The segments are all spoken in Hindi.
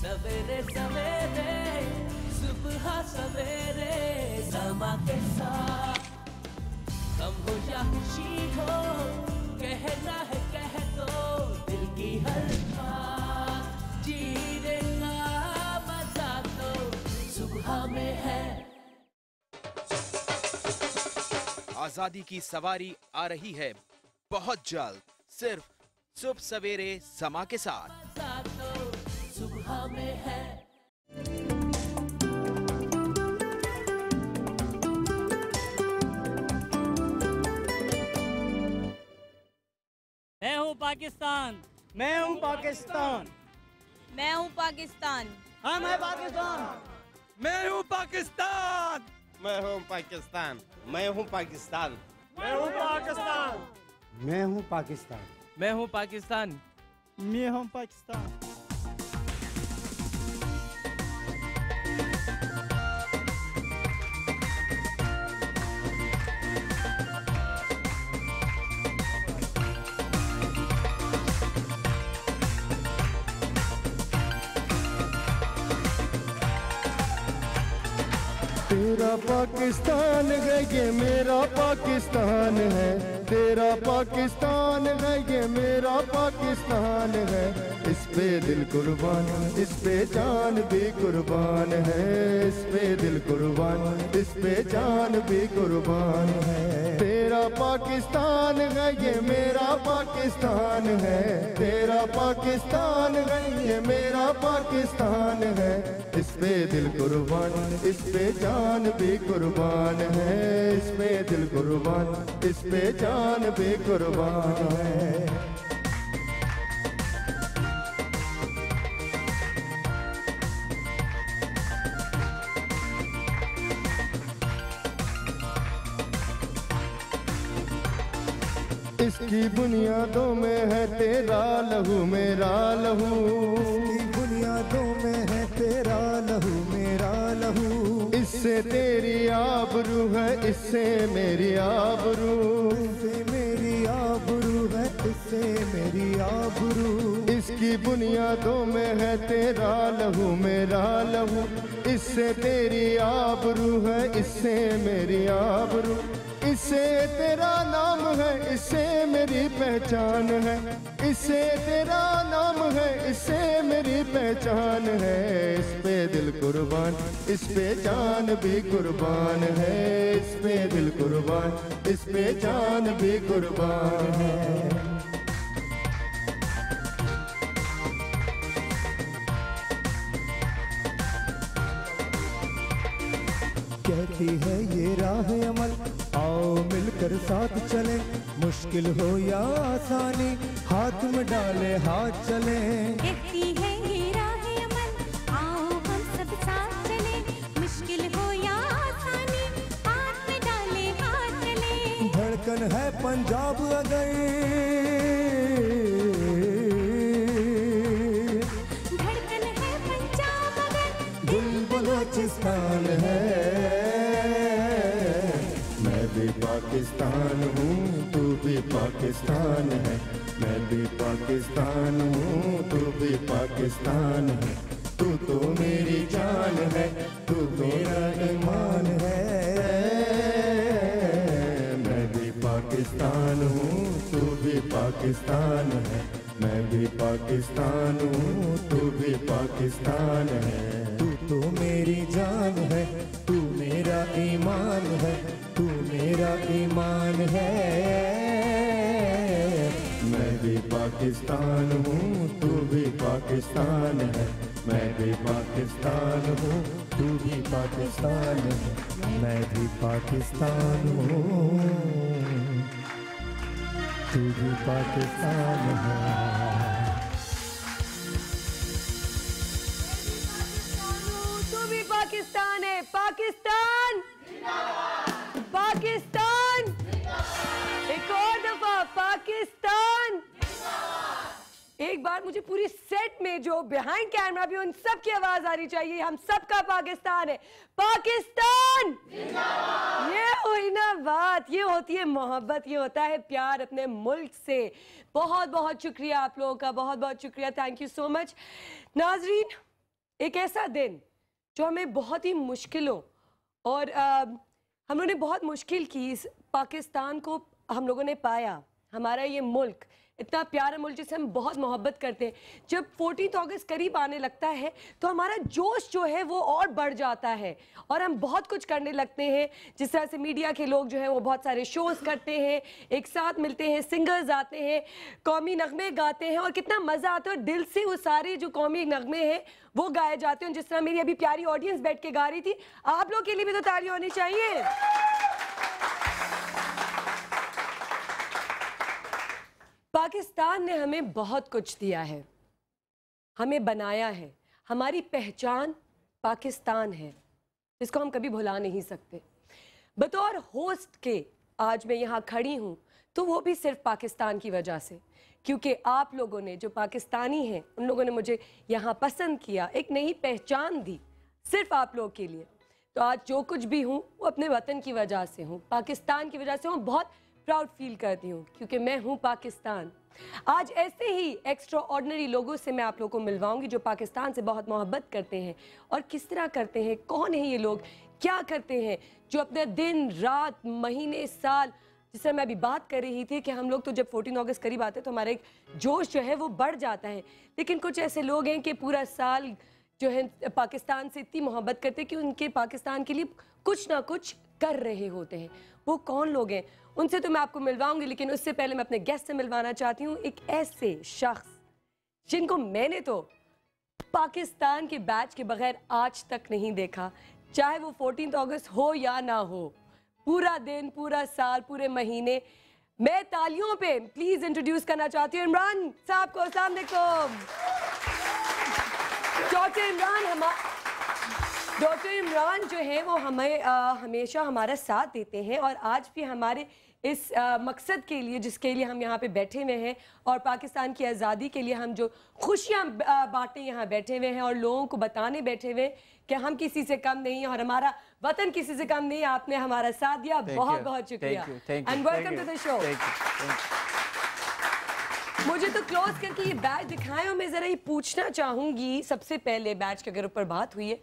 सवेरे सवेरे सुबह सवेरे समा के साथ, गम हो या खुशी हो, कहना है कह दो दिल की हर बात। जीने का मजा तो सुबह में है। आजादी की सवारी आ रही है बहुत जल्द, सिर्फ सुबह सवेरे समा के साथ। मजा तो सुबह में है। मैं हूँ पाकिस्तान, मैं हूँ पाकिस्तान, मैं हूँ पाकिस्तान, हम है पाकिस्तान, मैं हूँ पाकिस्तान, मैं हूँ पाकिस्तान, मैं हूँ पाकिस्तान, मैं हूँ पाकिस्तान, मैं हूँ पाकिस्तान, मैं हूँ पाकिस्तान, मैं हूँ पाकिस्तान। तेरा पाकिस्तान है ये मेरा पाकिस्तान है, तेरा पाकिस्तान है ये मेरा पाकिस्तान है। इस पे दिल कुर्बान, इस पे जान भी कुर्बान है, इस पे दिल कुर्बान, इस पे जान भी कुर्बान है। तेरा पाकिस्तान है ये मेरा पाकिस्तान है, तेरा पाकिस्तान है ये मेरा पाकिस्तान है। इस पे दिल कुर्बान, इस पे जान भी कुर्बान है, इस पे दिल कुर्बान, इस पे जान भी कुर्बान है। इसकी बुनियादों में है तेरा लहू मेरा लहू, इसकी बुनियादों में है तेरा लहू मेरा लहू। इससे तेरी आबरू है, इससे मेरी आबरू, इससे मेरी आबरू है, इससे मेरी आबरू। इसकी बुनियादों में है तेरा लहू मेरा लहू, इससे तेरी आबरू है, इससे मेरी आबरू। इससे तेरा नाम है, इससे मेरी पहचान है, इससे तेरा नाम है, इससे मेरी पहचान है। इस पे दिल कुर्बान, इस पे जान भी कुर्बान है, इस पे दिल कुर्बान, इस पे जान भी कुर्बान है। कहती है ये राह अमल, आओ मिलकर साथ चले, मुश्किल हो या आसानी हाथ में डाले हाथ चले। कहती है ये राह अमल, आओ हम सब साथ चले, मुश्किल हो या आसानी हाथ में डाले हाथ चले। धड़कन है पंजाब अगर, धड़कन है पंजाब अगर, दिल बलोचिस्तान है। मैं भी पाकिस्तान हूँ, तू भी पाकिस्तान है, मैं भी पाकिस्तान हूँ, तू भी पाकिस्तान है। तू तो मेरी जान है, तू मेरा ईमान है। मैं भी पाकिस्तान हूँ, तू भी पाकिस्तान है, मैं भी पाकिस्तान हूँ, तू भी पाकिस्तान है। तू तो मेरी जान है, तू मेरा ईमान है, तू मेरा ईमान है। मैं भी पाकिस्तान हूँ, तू भी पाकिस्तान है, मैं भी पाकिस्तान हूँ, तू भी पाकिस्तान है, मैं भी पाकिस्तान हूँ, तू भी पाकिस्तान है। तू भी पाकिस्तान है। पाकिस्तान पाकिस्तान, एक और दफा पाकिस्तान। एक बार मुझे पूरी सेट में जो बिहाइंड कैमरा भी उन सब की आवाज आनी चाहिए। हम सबका पाकिस्तान है। पाकिस्तान, ये हुई ना बात, ये होती है मोहब्बत, ये होता है प्यार अपने मुल्क से। बहुत बहुत शुक्रिया आप लोगों का, बहुत बहुत शुक्रिया। Thank you so much. नाजरीन, एक ऐसा दिन जो हमें बहुत ही मुश्किलों और हम लोगों ने बहुत मुश्किल की इस पाकिस्तान को हम लोगों ने पाया। हमारा ये मुल्क इतना प्यारा मुल्क जिसे हम बहुत मोहब्बत करते हैं, जब 14 अगस्त करीब आने लगता है तो हमारा जोश जो है वो और बढ़ जाता है और हम बहुत कुछ करने लगते हैं। जिस तरह से मीडिया के लोग जो हैं वो बहुत सारे शोज़ करते हैं, एक साथ मिलते हैं, सिंगर्स आते हैं, कौमी नगमे गाते हैं और कितना मज़ा आता है और दिल से वो सारे जो कौमी नगमे हैं वो गाए जाते हैं। जिस तरह मेरी अभी प्यारी ऑडियंस बैठ के गा रही थी, आप लोग के लिए भी तो ताली होनी चाहिए। पाकिस्तान ने हमें बहुत कुछ दिया है, हमें बनाया है, हमारी पहचान पाकिस्तान है, इसको हम कभी भुला नहीं सकते। बतौर होस्ट के आज मैं यहाँ खड़ी हूँ तो वो भी सिर्फ पाकिस्तान की वजह से, क्योंकि आप लोगों ने जो पाकिस्तानी हैं उन लोगों ने मुझे यहाँ पसंद किया, एक नई पहचान दी सिर्फ आप लोग के लिए। तो आज जो कुछ भी हूँ वो अपने वतन की वजह से हूँ, पाकिस्तान की वजह से हूँ। बहुत प्राउड फील करती हूँ क्योंकि मैं हूँ पाकिस्तान। आज ऐसे ही एक्स्ट्रा ऑर्डिनरी लोगों से मैं आप लोगों को मिलवाऊंगी जो पाकिस्तान से बहुत मोहब्बत करते हैं और किस तरह करते हैं, कौन है ये लोग, क्या करते हैं, जो अपने दिन रात महीने साल, जिस तरह मैं अभी बात कर रही थी कि हम लोग तो जब 14 अगस्त करीब आते हैं तो हमारा एक जोश जो है वो बढ़ जाता है, लेकिन कुछ ऐसे लोग हैं कि पूरा साल जो है पाकिस्तान से इतनी मोहब्बत करते हैं कि उनके पाकिस्तान के लिए कुछ ना कुछ कर रहे होते हैं। वो कौन लोग हैं उनसे तो मैं आपको मिलवाऊंगी, लेकिन उससे पहले मैं अपने गेस्ट से मिलवाना चाहती हूँ एक ऐसे शख्स जिनको मैंने तो पाकिस्तान के बैच के बगैर आज तक नहीं देखा, चाहे वो 14 अगस्त हो या ना हो, पूरा दिन, पूरा साल, पूरे महीने। मैं तालियों पे प्लीज इंट्रोड्यूस करना चाहती हूँ इमरान साहब को। अस्सलाम वालेकुम। डॉक्टर इमरान जो है वो हमें हमेशा हमारा साथ देते हैं और आज भी हमारे इस मकसद के लिए जिसके लिए हम यहाँ पे बैठे हुए हैं और पाकिस्तान की आज़ादी के लिए हम जो खुशियाँ बांटने यहाँ बैठे हुए हैं और लोगों को बताने बैठे हुए कि हम किसी से कम नहीं हैं और हमारा वतन किसी से कम नहीं है, आपने हमारा साथ दिया, बहुत बहुत शुक्रिया and welcome to the show. मुझे तो क्लोज करके ये बैच दिखाएं और मैं ज़रा ये पूछना चाहूँगी सबसे पहले, बैच के अगर ऊपर बात हुई है,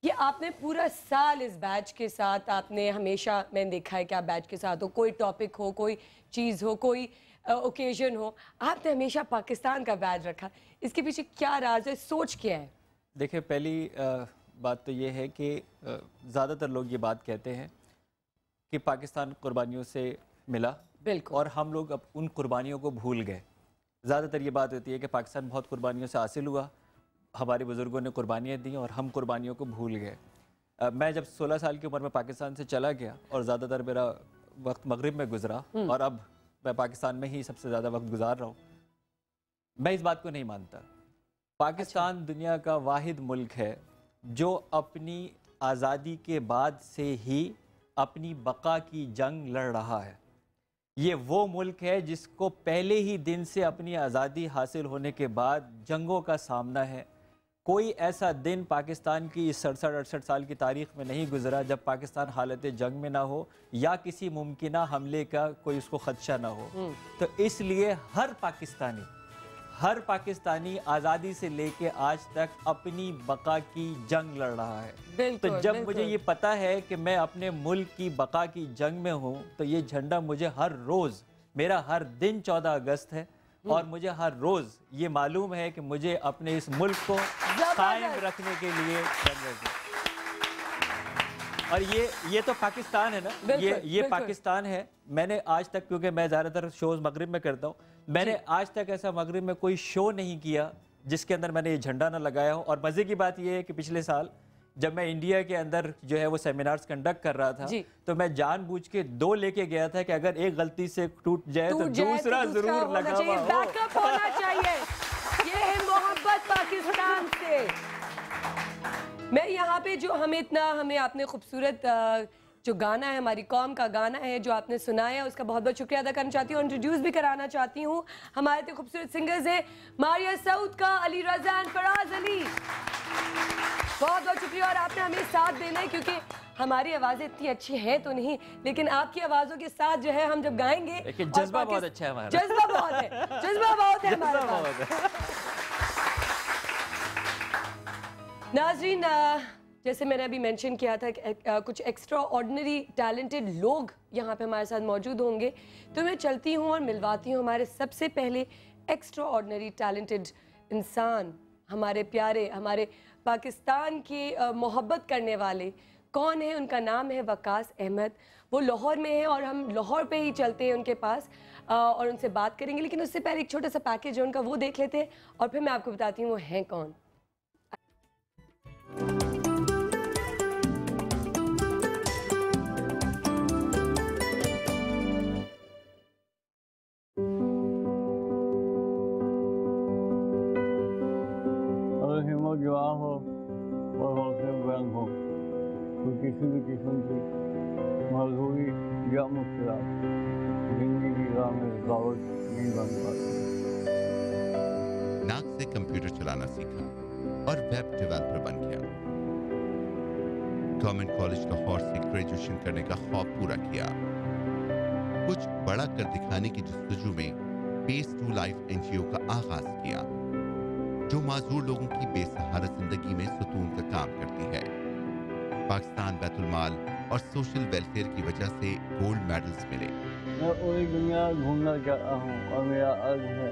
ये आपने पूरा साल इस बैच के साथ, आपने हमेशा मैंने देखा है कि आप बैच के साथ हो, कोई टॉपिक हो, कोई चीज़ हो, कोई ओकेजन हो, आपने हमेशा पाकिस्तान का बैच रखा। इसके पीछे क्या राज है, सोच क्या है? देखिए, पहली बात तो ये है कि ज़्यादातर लोग ये बात कहते हैं कि पाकिस्तान कुर्बानियों से मिला, बिल्कुल, और हम लोग अब उन कुर्बानियों को भूल गए। ज़्यादातर ये बात होती है कि पाकिस्तान बहुत कुर्बानियों से हासिल हुआ, हमारे बुज़ुर्गों ने कुर्बानियाँ दी और हम कुर्बानियों को भूल गए। मैं जब 16 साल की उम्र में पाकिस्तान से चला गया और ज़्यादातर मेरा वक्त मगरिब में गुजरा और अब मैं पाकिस्तान में ही सबसे ज़्यादा वक्त गुजार रहा हूँ, मैं इस बात को नहीं मानता। पाकिस्तान दुनिया का वाहिद मुल्क है जो अपनी आज़ादी के बाद से ही अपनी बका की जंग लड़ रहा है। ये वो मुल्क है जिसको पहले ही दिन से अपनी आज़ादी हासिल होने के बाद जंगों का सामना है। कोई ऐसा दिन पाकिस्तान की इस 67-68 साल की तारीख़ में नहीं गुजरा जब पाकिस्तान हालत जंग में ना हो या किसी मुमकिना हमले का कोई उसको खदशा ना हो। तो इसलिए हर पाकिस्तानी आज़ादी से लेके आज तक अपनी बका की जंग लड़ रहा है। तो जब मुझे ये पता है कि मैं अपने मुल्क की बका की जंग में हूँ, तो ये झंडा मुझे हर रोज़, मेरा हर दिन 14 अगस्त है और मुझे हर रोज़ ये मालूम है कि मुझे अपने इस मुल्क को कायम रखने के लिए और ये तो पाकिस्तान है ना, ये पाकिस्तान है। मैंने आज तक, क्योंकि मैं ज़्यादातर शोज़ मगरिब में करता हूँ, मैंने आज तक ऐसा मगरिब में कोई शो नहीं किया जिसके अंदर मैंने ये झंडा ना लगाया हो। और मज़े की बात ये है कि पिछले साल जब मैं इंडिया के अंदर जो है वो सेमिनार्स कंडक्ट कर रहा था, तो मैं जानबूझ के 2 लेके गया था कि अगर एक गलती से टूट जाए तो दूसरा जरूर लगा हुआ हो। बैकअप होना चाहिए। ये है मोहब्बत पाकिस्तान से। मैं यहाँ पे जो हमें आपने खूबसूरत जो गाना है, हमारी कौम का गाना है जो आपने सुनाया, उसका बहुत बहुत शुक्रिया अदा करना चाहती हूँ। इंट्रोड्यूस भी कराना चाहती हूँ, हमारे तो खूबसूरत सिंगर्स हैं मारिया सऊद का, अली रज़ा, फराज अली, बहुत बहुत शुक्रिया। और आपने हमें साथ देना है क्योंकि हमारी आवाज़ें इतनी अच्छी हैं तो नहीं, लेकिन आपकी आवाज़ों के साथ जो है हम जब गाएंगे, जज्बा बहुत अच्छा है हमारा, जज्बा बहुत है हमारे पास। नाज़रीन, जैसे मैंने अभी मेंशन किया था कि कुछ एक्स्ट्रा ऑर्डिनरी टैलेंटेड लोग यहाँ पे हमारे साथ मौजूद होंगे, तो मैं चलती हूँ और मिलवाती हूँ हमारे सबसे पहले एक्स्ट्रा ऑर्डिनरी टैलेंटेड इंसान, हमारे प्यारे, हमारे पाकिस्तान की मोहब्बत करने वाले। कौन है? उनका नाम है वकास अहमद। वो लाहौर में है और हम लाहौर पे ही चलते हैं उनके पास और उनसे बात करेंगे, लेकिन उससे पहले एक छोटा सा पैकेज है उनका, वो देख लेते हैं और फिर मैं आपको बताती हूँ वो हैं कौन। हो और हौसले बुलंद हो तो किसी भी किस्म की मजबूरी या मुश्किलात जिंदगी की राह में रुकावट नहीं बन पाती। नाक से कंप्यूटर चलाना सीखा और वेब डेवलपर बन गया। गवर्नमेंट कॉलेज लाहौर से ग्रेजुएशन करने का ख्वाब पूरा किया। कुछ बड़ा कर दिखाने की जस्तजू में पेस टू लाइफ एनजीओ का आगाज किया, जो माजूर लोगों की बेसहारा जिंदगी में सुकून का काम करती है। पाकिस्तान बैतुल माल और सोशल वेलफेयर की वजह से गोल्ड मेडल्स मिले। मैं पूरी दुनिया घूमना चाहता हूँ और मेरा अर्ज है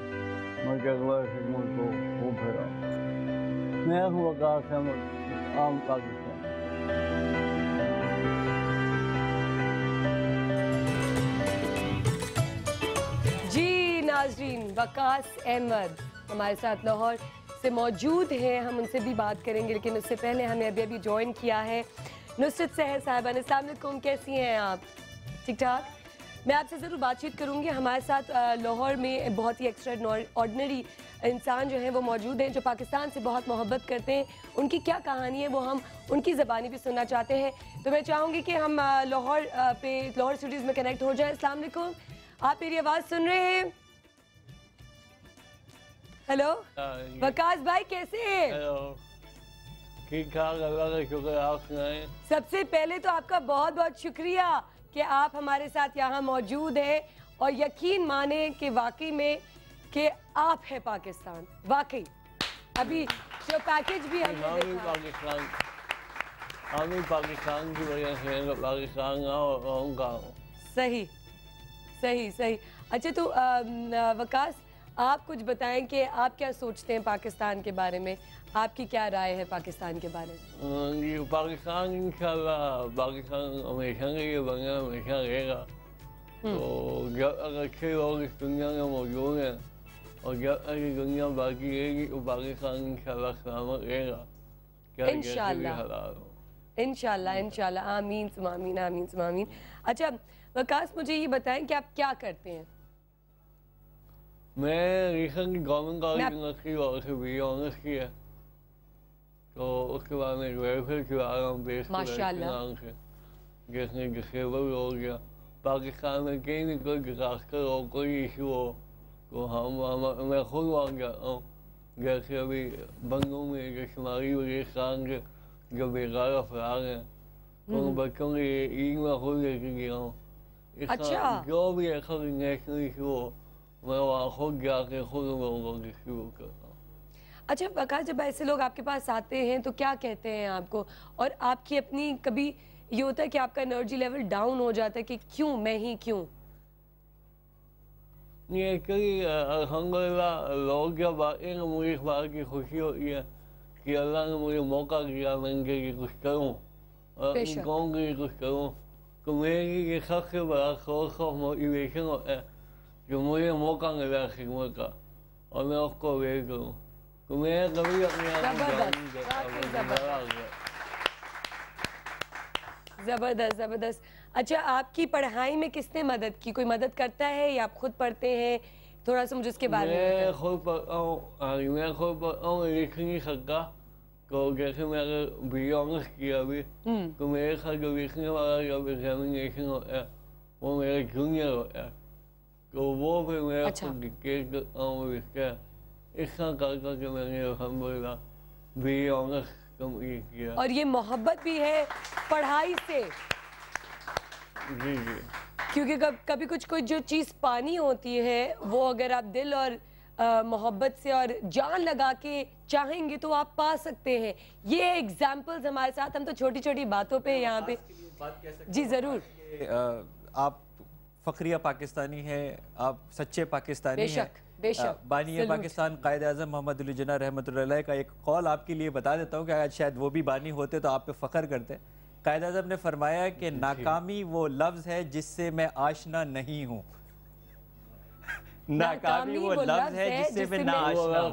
मैं जगवा से मुल्क को घूम फिरा। मैं हूँ वकास अहमद, आम पाकिस्तान। जी नाज़रीन, वकास अहमद हमारे साथ लाहौर से मौजूद हैं, हम उनसे भी बात करेंगे, लेकिन उससे पहले हमें अभी ज्वाइन किया है नुसरत सहर साहिबा ने। अस्सलाम वालेकुम, कैसी हैं आप? ठीक ठाक। मैं आपसे ज़रूर बातचीत करूंगी। हमारे साथ लाहौर में बहुत ही एक्स्ट्रा ऑर्डिनरी इंसान जो हैं वो मौजूद हैं, जो पाकिस्तान से बहुत मोहब्बत करते हैं। उनकी क्या कहानी है वो हम उनकी ज़बानी भी सुनना चाहते हैं। तो मैं चाहूँगी कि हम लाहौर स्टूडियोज़ में कनेक्ट हो जाए। अस्सलाम वालेकुम, आप मेरी आवाज़ सुन रहे हैं? हेलो वकास भाई, कैसे हैं? ठीक ठाक, अल्लाह का शुक्र, आप सुनाएं। सबसे पहले तो आपका बहुत बहुत शुक्रिया कि आप हमारे साथ यहाँ मौजूद हैं और यकीन माने कि वाकई में कि आप हैं पाकिस्तान। वाकई अभी जो पैकेज भी हमने पाकिस्तान की वजह से पाकिस्तान रहूँगा। सही सही सही। अच्छा, तो वकास, आप कुछ बताएं कि आप क्या सोचते हैं पाकिस्तान के बारे में? आपकी क्या राय है पाकिस्तान के बारे में? ये पाकिस्तान इंशाल्लाह पाकिस्तान हमेशा के लिए बना, हमेशा रहेगा। तो जब अगर अच्छे लोग इस दुनिया में मौजूद हैं और जब अगर दुनिया बाकी रहेगी तो पाकिस्तान इंशाल्लाह सलामत रहेगा। इंशाल्लाह इंशाल्लाह इंशाल्लाह, आमीन सुमामीन, आमीन सुमामीन। अच्छा वकास, मुझे ये बताएं कि आप क्या करते हैं? मैं रिसेंटली गवर्नमेंट कॉलेज यूनिवर्सिटी और से बी ऑनर्स किया, तो उसके बाद मैं वेलफेयर चला रहा हूँ बेस नाम से, जिसने डिसेबल हो गया। पाकिस्तान में कहीं भी कोई डिजास्टर हो, कोई इशू हो तो मैं खुद वहाँ जाता हूँ। जैसे अभी बंगों में जो शुमारी वजीरस्तान के जो बेकार अफराद हैं तो उन बच्चों के ईद में खुद लेके गया हूँ। अच्छा। जो भी ऐसा नेशनल इशू हो मैं वहाँ खुद जाके खुद लोगों की शुरू करता हूँ। अच्छा वकास, जब ऐसे लोग आपके पास आते हैं तो क्या कहते हैं आपको? और आपकी अपनी कभी ये होता है कि आपका एनर्जी लेवल डाउन हो जाता है कि क्यों, मैं ही क्यों? नहीं, एक्चुअली अल्हम्दुलिल्लाह लोग जब आते हैं मुझे इस बात की खुशी होती है कि अल्लाह ने मुझे मौका दिया मैं इनके लिए कुछ करूँ और इन कौम के लिए कुछ करूँ। तो मेरे लिए ये सबसे बड़ा सोर्स ऑफ मोटिवेशन होता है जो मुझे मौका मिला खिदमत का और मैं उसको वे करूँ। तो मैं कभी अपने ज़बरदस्त ज़बरदस्त। अच्छा, आपकी पढ़ाई में किसने मदद की? कोई मदद करता है या आप खुद पढ़ते हैं? थोड़ा सा मुझे उसके बारे में बताएं। मैं खुद पढ़ता हूँ, लिख नहीं सकता। तो जैसे मैं अगर बी ऑनर्स किया अभी तो मेरे साथ जो लिखने वाला जब एग्जामिनेशन होता है वो मेरा जूनियर होता है, तो वो फिर मेरा खुद डिक्टेट करता हूँ लिखता है। इस तरह करके मैंने अल्हम्दुलिल्लाह बी ऑनर्स कंप्लीट किया। और ये मोहब्बत भी है पढ़ाई से? जी जी, क्योंकि कभी कुछ कोई जो चीज़ पानी होती है वो अगर आप दिल और मोहब्बत से और जान लगा के चाहेंगे तो आप पा सकते हैं। ये एग्जाम्पल्स हमारे साथ, हम तो छोटी छोटी बातों पे यहाँ पे जी ज़रूर। आप फ़ख्रिया पाकिस्तानी हैं, आप सच्चे पाकिस्तानी हैं। बेशक बानी पाकिस्तान कायद आज़म मोहम्मद अली जिन्ना रहमतुल्लाह अलैह का एक कौल आपके लिए बता देता हूँ कि आज शायद वो भी बानी होते तो आप पे फ़ख्र करते। कायद आज़म ने फरमाया कि नाकामी वो लफ्ज़ है जिससे मैं आशना नहीं हूँ। नाकामी वो लफ्ज़ है जिससे मैं ना आशना हूँ।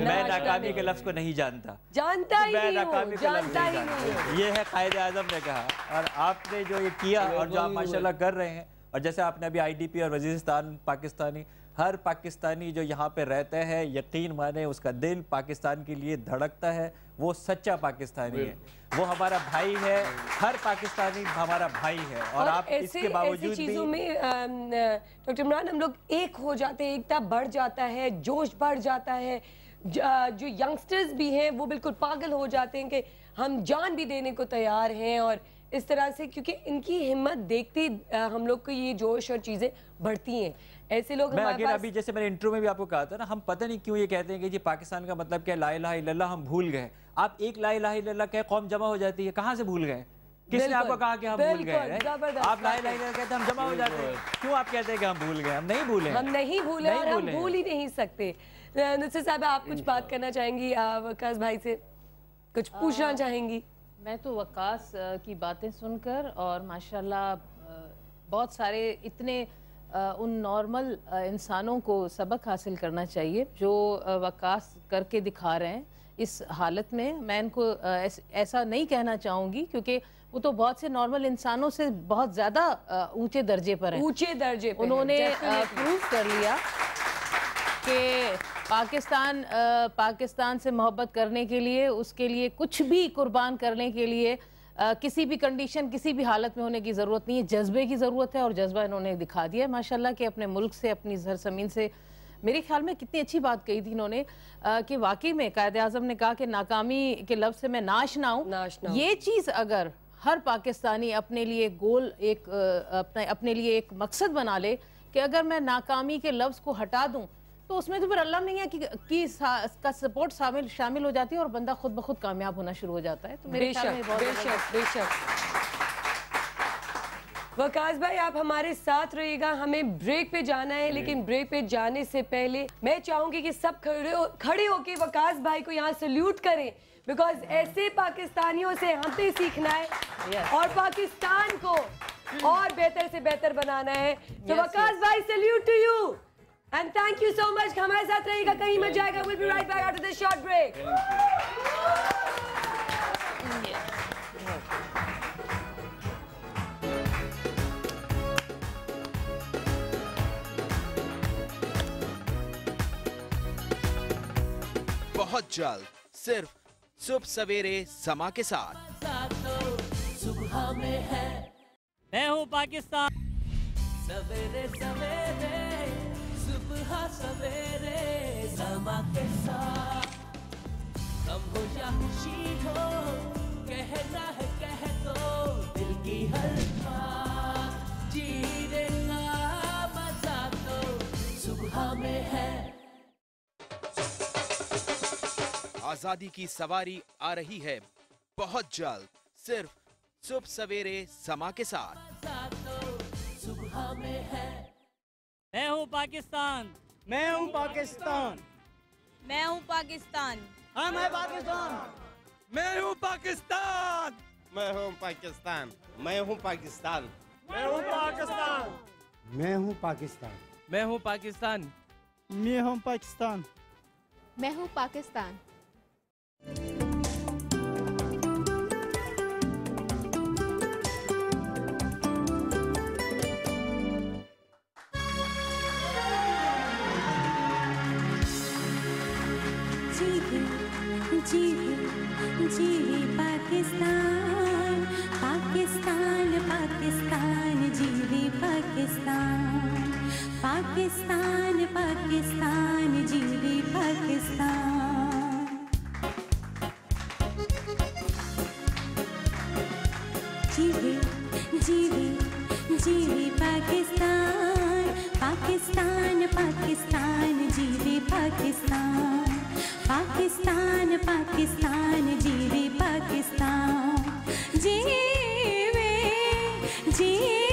मैं नाकामी के लफ्ज़ को नहीं जानता, मैं नाकामी के लफ्ज़ नहीं जानता। ये है कायद आज़म ने कहा, और आपने जो ये किया और जो आप माशाल्लाह कर रहे हैं, और जैसे आपने अभी IDP और वज़ीरिस्तान पाकिस्तानी, हर पाकिस्तानी जो यहाँ पे रहता है यकीन माने उसका दिल पाकिस्तान के लिए धड़कता है, वो सच्चा पाकिस्तानी है, वो हमारा भाई है, हर पाकिस्तानी हमारा भाई है। और आप इसके बावजूद चीज़ों में डॉक्टर इमरान हम लोग एक हो जाते हैं, एकता बढ़ जाता है, जोश बढ़ जाता है। जो यंगस्टर्स भी हैं वो बिल्कुल पागल हो जाते हैं कि हम जान भी देने को तैयार हैं, और इस तरह से क्योंकि इनकी हिम्मत देखते हम लोग को ये जोश और चीज़ें बढ़ती हैं। ऐसे लोग अभी जैसे मैंने इंट्रो में भी आपको कहा था ना, हम पता नहीं क्यों ये कहते हैं कि जी पाकिस्तान का मतलब क्या, ला इलाहा इल्लल्लाह हम भूल गए। आप एक ला इलाहा इल्लल्लाह क्या कौम जमा हो जाती है, कहाँ से भूल गए? किसने आपको कहा कि हम भूल गए? आप ला इलाहा इल्लल्लाह कहते हैं हम जमा हो जाते हैं, क्यों आप कहते हैं कि हम भूल गए? हम नहीं भूले, हम नहीं भूले और हम भूल ही नहीं सकते। नुसरत साहब आप कुछ बात करना चाहेंगी? वकास भाई से कुछ पूछना चाहेंगी? मैं तो वकास की बातें सुनकर और माशाल्लाह बहुत सारे इतने उन नॉर्मल इंसानों को सबक हासिल करना चाहिए जो वकास करके दिखा रहे हैं इस हालत में। मैं इनको ऐसा नहीं कहना चाहूँगी क्योंकि वो तो बहुत से नॉर्मल इंसानों से बहुत ज़्यादा ऊंचे दर्जे पर हैं। ऊंचे दर्जे पर उन्होंने प्रूव कर लिया कि पाकिस्तान से मोहब्बत करने के लिए, उसके लिए कुछ भी कुर्बान करने के लिए किसी भी कंडीशन, किसी भी हालत में होने की ज़रूरत नहीं है, जज्बे की ज़रूरत है, और जज्बा इन्होंने दिखा दिया है माशाल्लाह कि अपने मुल्क से, अपनी सरजमीन से। मेरे ख्याल में कितनी अच्छी बात कही थी इन्होंने कि वाकई में कायद आज़म ने कहा कि नाकामी के लफ्ज़ से मैं नाशना हूँ। ये चीज़ अगर हर पाकिस्तानी अपने लिए गोल अपने लिए एक मकसद बना ले कि अगर मैं नाकामी के लफ्ज़ को हटा दूँ तो उसमें तो फिर अल्लाह नहीं है कि का सपोर्ट शामिल हो जाती है और बंदा खुद ब खुद कामयाब होना शुरू हो जाता है। तो मेरे ख्याल में बेशक वकास भाई आप हमारे साथ रहिएगा, हमें ब्रेक पे जाना है, लेकिन ब्रेक पे जाने से पहले मैं चाहूंगी कि सब खड़े होके वकास भाई को यहाँ सल्यूट करें, बिकॉज ऐसे पाकिस्तानियों से हमें सीखना है और पाकिस्तान को और बेहतर से बेहतर बनाना है। तो वकास भाई salute to you and thank you so much। हमारे साथ रहिएगा, कहीं मत जाएगा। we'll be right back after this short break। बहुत जल्द सिर्फ सुबह सवेरे समा के साथ। सुबह में है मैं हूँ पाकिस्तान। सवेरे सवेरे सुबह सवेरे समा के साथ, गम हो या खुशी हो, कहना है कह दो दिल की हर बात, जीने का मजा तो सुबह में है। आजादी की सवारी आ रही है बहुत जल्द सिर्फ सुबह सवेरे समा के साथ। सुबह में है मैं हूँ पाकिस्तान। मैं हूँ पाकिस्तान। मैं हूँ पाकिस्तान। हम है पाकिस्तान। मैं हूँ पाकिस्तान। मैं हूँ पाकिस्तान। मैं हूँ पाकिस्तान। मैं हूँ पाकिस्तान। मैं हूँ पाकिस्तान। मैं हूँ पाकिस्तान। मैं हूँ पाकिस्तान। मैं हूँ पाकिस्तान। जी पाकिस्तान, पाकिस्तान, पाकिस्तान, जी पाकिस्तान, पाकिस्तान, पाकिस्तान, जी पाकिस्तान। जी पाकिस्तान, पाकिस्तान पाकिस्तान जीवे पाकिस्तान, पाकिस्तान पाकिस्तान जीवे पाकिस्तान, जीवे जीवे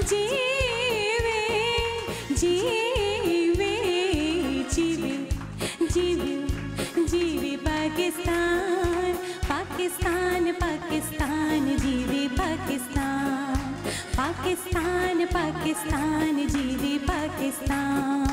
जीवे जीवे जीवे जीवे जीवे पाकिस्तान, पाकिस्तान पाकिस्तान जीवे पाकिस्तान, पाकिस्तान पाकिस्तान जीवे पाकिस्तान।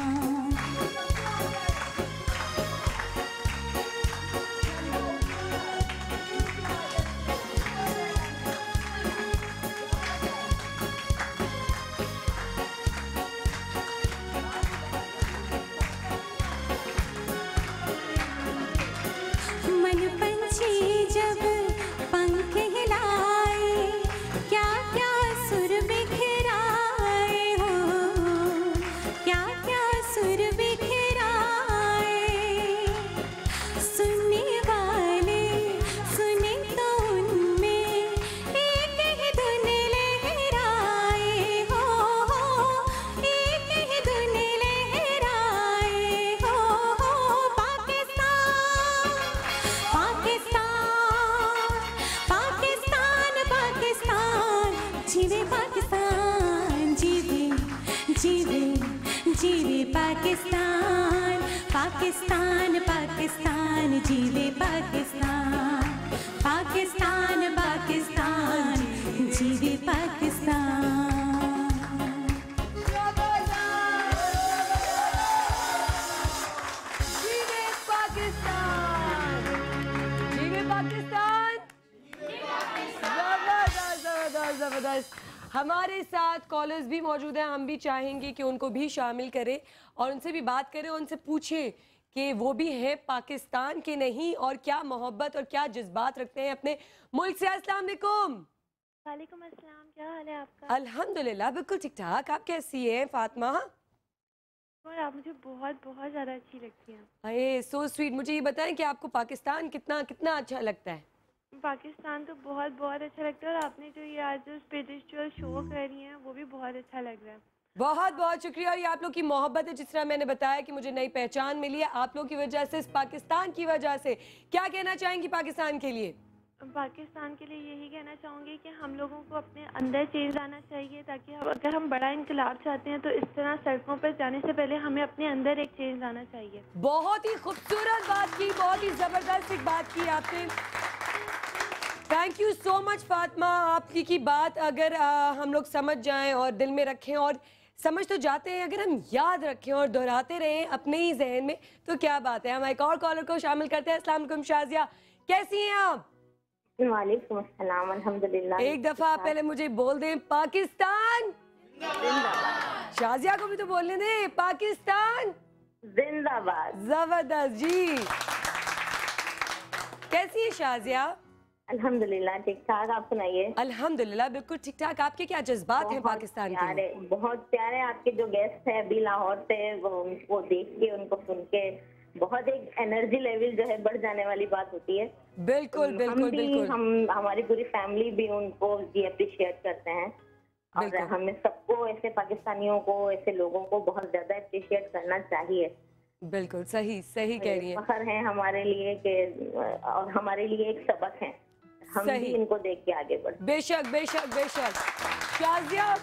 मन पंछी जब पंख हिलाए, क्या क्या सुर बिखराए हो, क्या क्या सुर बिखराए, सुनने वाले सुने तो उनमें एक ही धुन लहराए हो, एक ही धुन लहराए हो। पाकिस्तान पाकिस्तान जीवे पाकिस्तान, जीवे जीवे जीवे पाकिस्तान, पाकिस्तान पाकिस्तान जीवे पाकिस्तान, पाकिस्तान पाकिस्तान जीवे पाकिस्तान। जीवे पाकिस्तान, जीवे पाकिस्तान। जबरदस्त जबरदस्त जबरदस्त। हमारे साथ कॉलर्स भी मौजूद हैं, हम भी चाहेंगे कि उनको भी शामिल करें और उनसे भी बात करें, उनसे पूछें कि वो भी हैं पाकिस्तान के नहीं और क्या मोहब्बत और क्या जज्बात रखते हैं अपने मुल्क से। अस्सलाम वालेकुम। वालेकुम अस्सलाम, क्या हाल है आपका? अल्हम्दुलिल्लाह बिल्कुल ठीक ठाक। आप कैसी हैं फातिमा? और आप मुझे बहुत बहुत ज़्यादा अच्छी लगती हैं। अरे सो स्वीट। मुझे ये बताएं कि आपको पाकिस्तान कितना कितना अच्छा लगता है? पाकिस्तान तो बहुत बहुत अच्छा लगता है और आपने जो ये आज जो स्पिरिचुअल शो कर रही हैं वो भी बहुत अच्छा लग रहा है। बहुत बहुत शुक्रिया। और ये आप लोग की मोहब्बत है, जिस तरह मैंने बताया कि मुझे नई पहचान मिली है आप लोग की वजह से, इस पाकिस्तान की वजह से। क्या कहना चाहेंगी पाकिस्तान के लिए? पाकिस्तान के लिए यही कहना चाहूँगी कि हम लोगों को अपने अंदर चेंज लाना चाहिए, ताकि अगर हम बड़ा इनकलाब चाहते हैं तो इस तरह सड़कों पर जाने से पहले हमें अपने अंदर एक चेंज लाना चाहिए। बहुत ही खूबसूरत बात की, बहुत ही ज़बरदस्त एक बात की आपने। Thank you so much Fatima. आपकी की बात अगर हम लोग समझ जाएं और दिल में रखें, और समझ तो जाते हैं, अगर हम याद रखें और दोहराते रहें अपने ही जहन में तो क्या बात है। हम एक और कॉलर को शामिल करते हैं। अस्सलाम वालेकुम शाजिया, कैसी हैं आप? वालेकुम अस्सलाम, अल्हम्दुलिल्लाह। एक दफा पहले मुझे बोल दें पाकिस्तान जिंदाबाद। शाजिया को भी तो बोलने दें पाकिस्तान जिंदाबाद। जबरदस्त जी। कैसी है शाजिया? अल्हम्दुलिल्लाह ठीक ठाक, आप सुनाइए? अल्हम्दुलिल्लाह बिल्कुल ठीक ठाक। आपके क्या जज्बात हैं पाकिस्तान के? बहुत प्यारे आपके जो गेस्ट हैं अभी लाहौर से, वो उनको देख के उनको सुन के बहुत एक एनर्जी लेवल जो है बढ़ जाने वाली बात होती है। बिल्कुल बिल्कुल बिल्कुल। हम हमारी पूरी फैमिली भी उनको जी अप्रिशिएट करते हैं और हमें सबको ऐसे पाकिस्तानियों को, ऐसे लोगों को बहुत ज्यादा अप्रिशिएट करना चाहिए। बिल्कुल सही सही कह रही हैं। फख्र है हमारे लिए कि, और हमारे लिए एक सबक है, हम भी इनको देख के आगे बढ़े। बेशक बेशक बेशक। शाजिया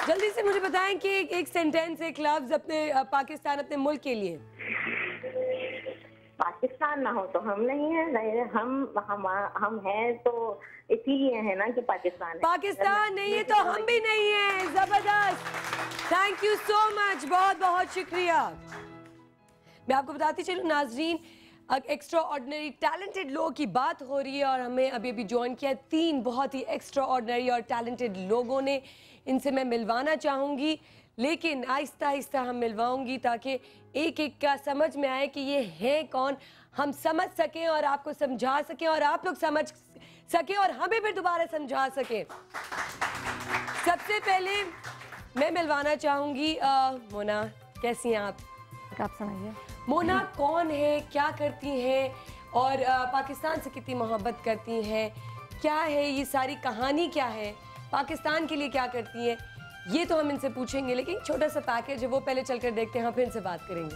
जल्दी से मुझे बताएं कि एक सेंटेंस, एक लफ्ज अपने पाकिस्तान, अपने मुल्क के लिए। पाकिस्तान ना हो तो हम नहीं है, हम हैं तो इसीलिए है ना कि पाकिस्तान है। पाकिस्तान नहीं है तो हम भी नहीं है। जबरदस्त, थैंक यू सो मच, बहुत बहुत शुक्रिया। मैं आपको बताती चलूं नाजरीन, एक्स्ट्रा ऑर्डिनरी टैलेंटेड लोगों की बात हो रही है और हमें अभी अभी ज्वाइन किया 3 बहुत ही एक्स्ट्रा ऑर्डिनरी और टैलेंटेड लोगों ने। इनसे मैं मिलवाना चाहूँगी, लेकिन आहिस्ता आहिस्ता हम मिलवाऊंगी ताकि एक एक का समझ में आए कि ये है कौन, हम समझ सकें और आपको समझा सकें और आप लोग समझ सकें और हमें फिर दोबारा समझा सकें। सबसे पहले मैं मिलवाना चाहूँगी मोना, कैसी हैं आप? आप सुनाइए। मोना कौन है, क्या करती हैं और पाकिस्तान से कितनी मोहब्बत करती हैं, क्या है ये सारी कहानी, क्या है पाकिस्तान के लिए क्या करती हैं, ये तो हम इनसे पूछेंगे, लेकिन छोटा सा पैकेज है वो पहले चलकर देखते हैं, हम फिर इनसे बात करेंगे।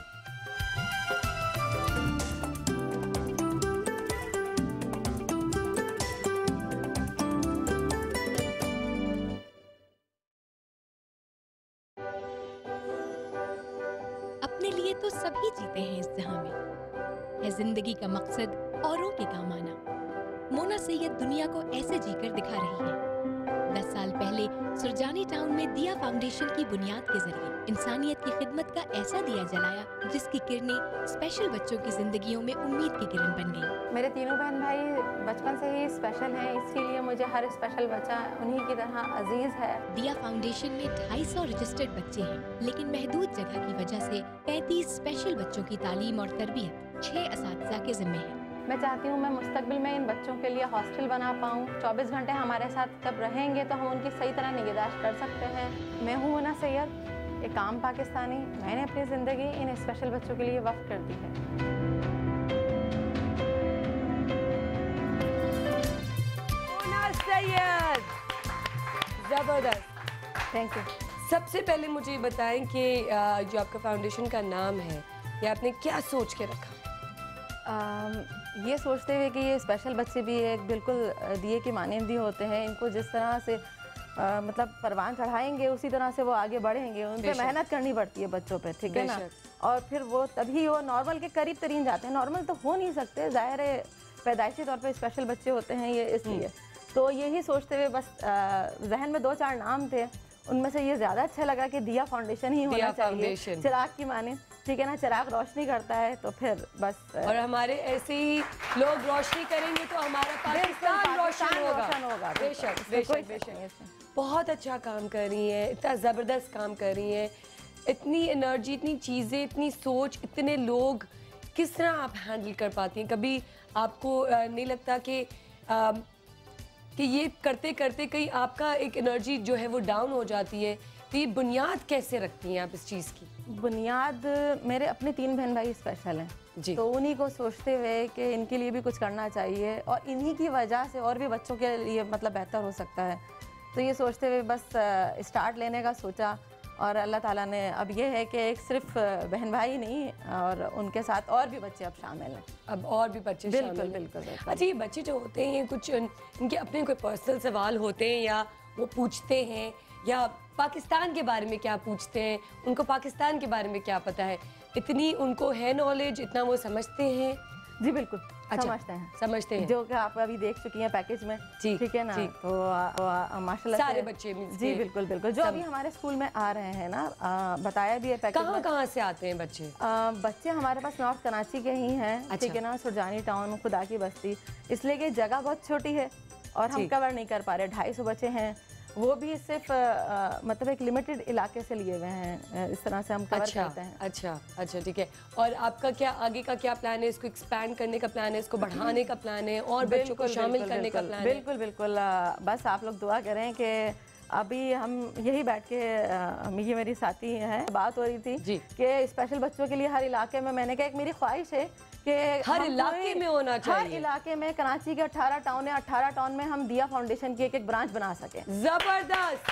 अपने लिए तो सभी जीते हैं इस जहां में, है जिंदगी का मकसद औरों के काम आना। मोना सैयद दुनिया को ऐसे जीकर दिखा रही है। 10 साल पहले सुरजानी टाउन में दिया फाउंडेशन की बुनियाद के जरिए इंसानियत की खिदमत का ऐसा दिया जलाया जिसकी किरणें स्पेशल बच्चों की जिंदगियों में उम्मीद की किरण बन गई। मेरे तीनों बहन भाई बचपन से ही स्पेशल हैं, इसीलिए मुझे हर स्पेशल बच्चा उन्हीं की तरह अजीज है। दिया फाउंडेशन में 250 रजिस्टर्ड बच्चे हैं, लेकिन महदूद जगह की वजह से 35 स्पेशल बच्चों की तालीम और तरबियत 6 असातिज़ा के जिम्मे है। मैं चाहती हूँ मैं मुस्तकबिल में इन बच्चों के लिए हॉस्टल बना पाऊँ। 24 घंटे हमारे साथ जब रहेंगे तो हम उनकी सही तरह निगहदाश्त कर सकते हैं। मैं हूँ मोना सैयद, एक आम पाकिस्तानी। मैंने अपनी ज़िंदगी इन स्पेशल बच्चों के लिए वक्फ कर दी है। मोना सैयद, ज़बरदस्त, थैंक यू। सबसे पहले मुझे बताएं कि जो आपका फाउंडेशन का नाम है, ये आपने क्या सोच के रखा? ये सोचते हुए कि ये स्पेशल बच्चे भी एक बिल्कुल दिए की मानंद ही होते हैं। इनको जिस तरह से मतलब परवान चढ़ाएंगे उसी तरह से वो आगे बढ़ेंगे। उन पे मेहनत करनी पड़ती है बच्चों पे, ठीक है ना, और फिर वो तभी वो नॉर्मल के करीब तरीन जाते हैं। नॉर्मल तो हो नहीं सकते, ज़ाहिर है पैदाइशी तौर पे स्पेशल बच्चे होते हैं ये, इसलिए तो यही सोचते हुए बस जहन में 2-4 नाम थे, उनमें से ये ज़्यादा अच्छा लगा कि दिया फाउंडेशन ही होना चाहिए, चिराग की माने, ठीक है ना, चिराग रोशनी करता है तो फिर बस। और हमारे ऐसे ही लोग रोशनी करेंगे तो हमारा पाकिस्तान रोशन होगा। बेशक बेशक बेशक। बहुत अच्छा काम कर रही हैं, इतना ज़बरदस्त काम कर रही हैं, इतनी एनर्जी, इतनी चीज़ें, इतनी सोच, इतने लोग, किस तरह आप हैंडल कर पाती हैं? कभी आपको नहीं लगता कि ये करते करते कहीं आपका एक एनर्जी जो है वो डाउन हो जाती है? तो ये बुनियाद कैसे रखती हैं आप इस चीज़ की? बुनियाद मेरे अपने 3 बहन भाई स्पेशल हैं जी, तो उन्हीं को सोचते हुए कि इनके लिए भी कुछ करना चाहिए और इन्हीं की वजह से और भी बच्चों के लिए मतलब बेहतर हो सकता है। तो ये सोचते हुए बस स्टार्ट लेने का सोचा और अल्लाह ताला ने अब ये है कि एक सिर्फ बहन भाई नहीं और उनके साथ और भी बच्चे अब शामिल हैं। अब और भी बच्चे बिल्कुल बिल्कुल। अच्छा, ये बच्चे जो होते हैं कुछ इनके अपने कोई पर्सनल सवाल होते हैं या वो पूछते हैं या पाकिस्तान के बारे में क्या पूछते हैं? उनको पाकिस्तान के बारे में क्या पता है? इतनी उनको है नॉलेज, इतना वो समझते हैं? जी बिल्कुल। अच्छा, समझते हैं जो कि आप अभी देख चुकी हैं पैकेज में, ठीक है ना, तो माशाल्लाह सारे बच्चे जी बिल्कुल बिल्कुल जो अभी हमारे स्कूल में आ रहे हैं ना, बताया भी है पैकेज में। कहाँ से आते हैं बच्चे? बच्चे हमारे पास नॉर्थ कराची के ही हैं, ठीक है ना, सुरजानी टाउन, खुदा की बस्ती, इसलिए कि जगह बहुत छोटी है और हम कवर नहीं कर पा रहे। 250 बच्चे हैं, वो भी सिर्फ मतलब एक लिमिटेड इलाके से लिए हुए हैं, इस तरह से हम कवर करते हैं। अच्छा ठीक है। और आपका क्या आगे का क्या प्लान है? इसको एक्सपैंड करने का प्लान है, इसको बढ़ाने का प्लान है और बच्चों को शामिल करने का प्लान है? बिल्कुल बिल्कुल। बस आप लोग दुआ करें कि अभी हम यही बैठ के ये मेरी साथी हैं, बात हो रही थी कि स्पेशल बच्चों के लिए हर इलाके में, मैंने कहा एक मेरी ख्वाहिश है कि हर इलाके में होना चाहिए। हर इलाके में, कराची के 18 टाउन है, 18 टाउन में हम दिया फाउंडेशन की एक ब्रांच बना सकें। जबरदस्त,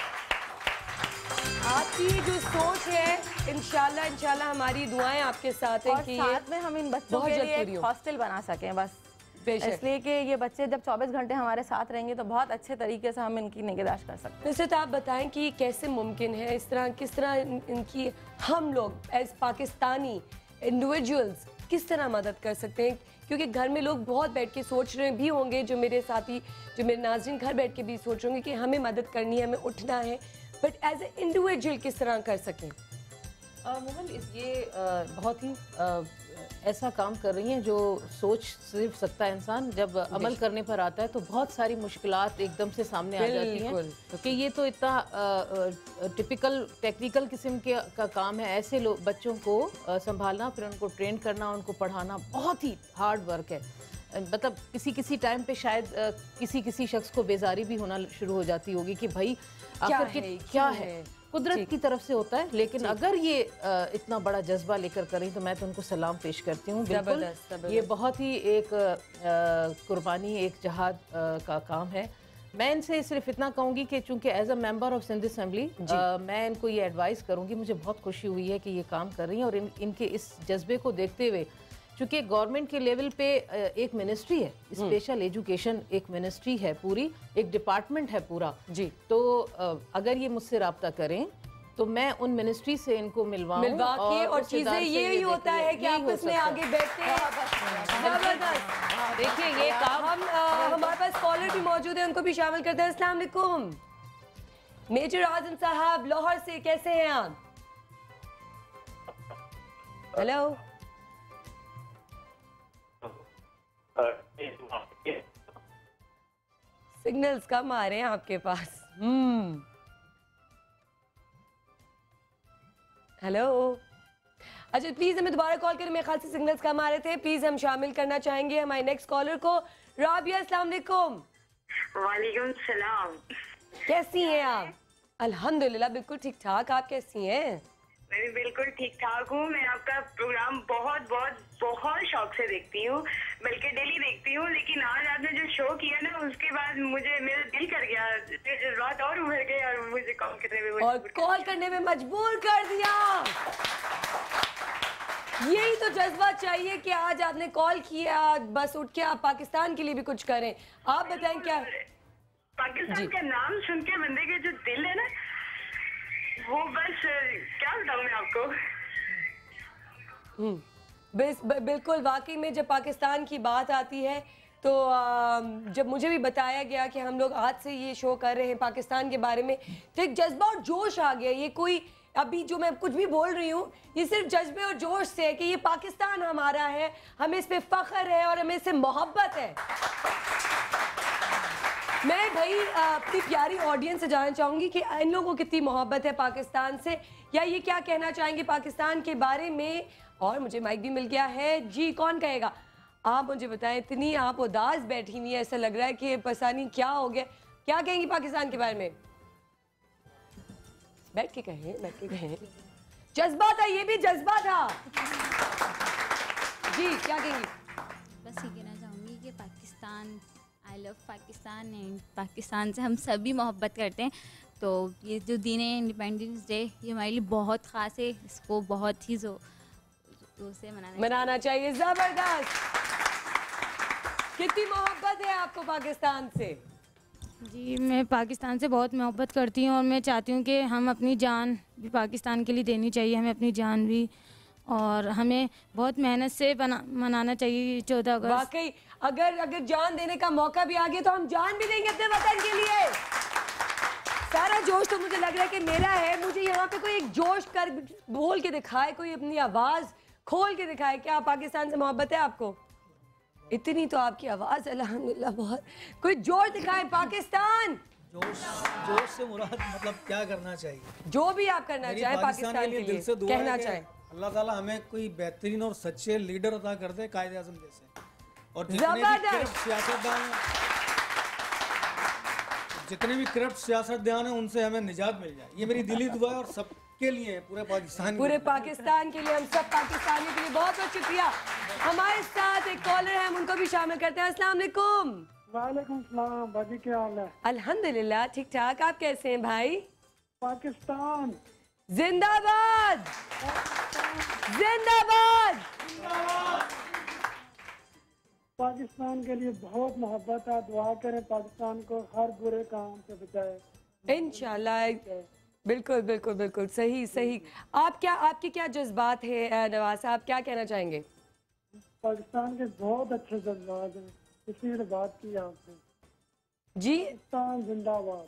आपकी जो सोच है, इंशाल्लाह हमारी दुआएं आपके साथ हैं कि साथ में हम इन बच्चों के लिए एक हॉस्टल बना सकें बस, इसलिए कि ये बच्चे जब 24 घंटे हमारे साथ रहेंगे तो बहुत अच्छे तरीके से हम इनकी निगहदाश्त कर सकते हैं। वैसे तो आप बताएं कि कैसे मुमकिन है इस तरह, किस तरह इनकी हम लोग एज पाकिस्तानी इंडिविजुअल्स किस तरह मदद कर सकते हैं? क्योंकि घर में लोग बहुत बैठ के सोच रहे भी होंगे, जो मेरे साथी, जो मेरे नाज़रीन घर बैठ के भी सोच रहे होंगे कि हमें मदद करनी है, हमें उठना है, बट एज ए इंडिविजुअल किस तरह कर सकें? मोहन ये बहुत ही ऐसा काम कर रही हैं जो सोच सिर्फ सकता है इंसान, जब अमल करने पर आता है तो बहुत सारी मुश्किलात एकदम से सामने आ जाती हैं, क्योंकि ये तो इतना टिपिकल टेक्निकल किस्म का काम है। ऐसे लोग बच्चों को संभालना, फिर उनको ट्रेन करना, उनको पढ़ाना बहुत ही हार्ड वर्क है। मतलब किसी टाइम पे शायद किसी शख्स को बेजारी भी होना शुरू हो जाती होगी कि भाई आखिर क्या है, कुदरत की तरफ से होता है, लेकिन अगर ये इतना बड़ा जज्बा लेकर करें तो मैं तो उनको सलाम पेश करती हूँ। बिल्कुल ये बहुत ही एक कुर्बानी, एक जहाद का काम है। मैं इनसे सिर्फ इतना कहूँगी कि चूंकि as a member of Sindh assembly मैं इनको ये एडवाइस करूँगी, मुझे बहुत खुशी हुई है कि ये काम कर रही हैं और इनके इस जज्बे को देखते हुए, चूँकि गवर्नमेंट के लेवल पे एक मिनिस्ट्री है, स्पेशल एजुकेशन एक मिनिस्ट्री है, पूरी एक डिपार्टमेंट है पूरा जी, तो अगर ये मुझसे रब्ता करें तो मैं उन मिनिस्ट्री से इनको मिलवा के और चीजें यही होता है कि आपस में आगे बैठते हैं। जबरदस्त। देखिए ये काम हमारे पास कॉलर भी मौजूद है, उनको भी शामिल करते हैं। अस्सलाम वालेकुम मेजर आजम साहब लाहौर से, कैसे हैं आप? हेलो, सिग्नल्स कम आ रहे हैं आपके पास। हेलो, अच्छा प्लीज हमें दोबारा कॉल करें, मेरे ख्याल से सिग्नल्स कम आ रहे थे। प्लीज हम शामिल करना चाहेंगे हमारे नेक्स्ट कॉलर को। राबिया, अस्सलाम वालेकुम। वालेकुम सलाम। कैसी हैं आप? अल्हम्दुलिल्लाह बिल्कुल ठीक ठाक, आप कैसी हैं? मैं भी बिल्कुल ठीक ठाक हूँ। मैं आपका प्रोग्राम बहुत बहुत बहुत शौक से देखती हूँ, बल्कि डेली देखती हूँ, लेकिन आज आपने जो शो किया ना उसके बाद मुझे मेरा दिल कर गया, जज्बात और उभर गए और मुझे कॉल करने में मजबूर कर दिया। यही तो जज्बा चाहिए कि आज आपने कॉल किया, बस उठ के आप पाकिस्तान के लिए भी कुछ करें। आप बताएं क्या पाकिस्तान का नाम सुन के बंदे के जो दिल है ना, वो बस क्या बताऊं मैं आपको। बिल्कुल, वाकई में जब पाकिस्तान की बात आती है तो जब मुझे भी बताया गया कि हम लोग आज से ये शो कर रहे हैं पाकिस्तान के बारे में, तो एक जज्बा और जोश आ गया। ये कोई अभी जो मैं कुछ भी बोल रही हूँ ये सिर्फ जज्बे और जोश से है कि ये पाकिस्तान हमारा है, हमें इस पे फख्र है और हमें इससे मोहब्बत है। मैं भाई अपनी प्यारी ऑडियंस से जानना चाहूँगी कि इन लोगों को कितनी मोहब्बत है पाकिस्तान से, या ये क्या कहना चाहेंगे पाकिस्तान के बारे में। और मुझे माइक भी मिल गया है जी, कौन कहेगा? आप मुझे बताएं, इतनी आप उदास बैठी हुई है, ऐसा लग रहा है कि पता नहीं क्या हो गया। क्या कहेंगी पाकिस्तान के बारे में? बैठ के कहें, बैठ के कहें। जज्बा था, ये भी जज्बा था जी, क्या कहेंगी? बस ये कहना चाहूँगी कि Pakistan, I love Pakistan and Pakistan से हम सभी मोहब्बत करते हैं। तो ये जो दिन है इंडिपेंडेंस डे, ये हमारे लिए बहुत ख़ास है, इसको बहुत ही से मनाना चाहिए। जबरदस्त। कितनी मोहब्बत है आपको पाकिस्तान से? जी, मैं पाकिस्तान से बहुत मोहब्बत करती हूँ और मैं चाहती हूँ कि हम अपनी जान भी पाकिस्तान के लिए देनी चाहिए, हमें अपनी जान भी, और हमें बहुत मेहनत से मनाना चाहिए 14 अगस्त। वाकई अगर जान देने का मौका भी आ गया तो हम जान भी देंगे अपने वतन के लिए। सारा जोश तो मुझे लग रहा है कि मेरा है। मुझे यहाँ पे कोई एक जोश कर बोल के दिखाए, कोई अपनी आवाज़ खोल के दिखाए। क्या पाकिस्तान से मोहब्बत है आपको? इतनी तो आपकी आवाज़ अल्हम्दुलिल्लाह बहुत। कोई जोश दिखाए पाकिस्तान। जोश से मुराद मतलब क्या करना चाहिए? जो भी आप करना चाहे पाकिस्तान के लिए दिल से दुआ कहना चाहे। अल्लाह ताला हमें कोई बेहतरीन और सच्चे लीडर अता कर दे, कायदे आज़म जैसे, और जितने भी करप्ट सियासतदान हैं उनसे हमें निजात मिल जाए। ये मेरी दिली दुआ है और सबके लिए, पूरे पाकिस्तान के लिए, हम सब पाकिस्तानियों के लिए बहुत बहुत शुक्रिया। हमारे साथ एक कॉलर है, हम उनको भी शामिल करते हैं। अस्सलाम वालेकुम। वालेकुम सलाम। बाजी क्या हाल है? अल्हम्दुलिल्लाह ठीक ठाक, आप कैसे हैं भाई? पाकिस्तान जिंदाबाद, जिंदाबाद। पाकिस्तान के लिए बहुत मोहब्बत है, दुआ करें पाकिस्तान को हर बुरे काम से बचाए इंशाल्लाह। बिल्कुल बिल्कुल बिल्कुल सही सही। आपके क्या जज्बात है नवाज साहब, क्या कहना चाहेंगे? पाकिस्तान के बहुत अच्छे जज्बात हैं, इसलिए बात की आपसे जी। पाकिस्तान जिंदाबाद।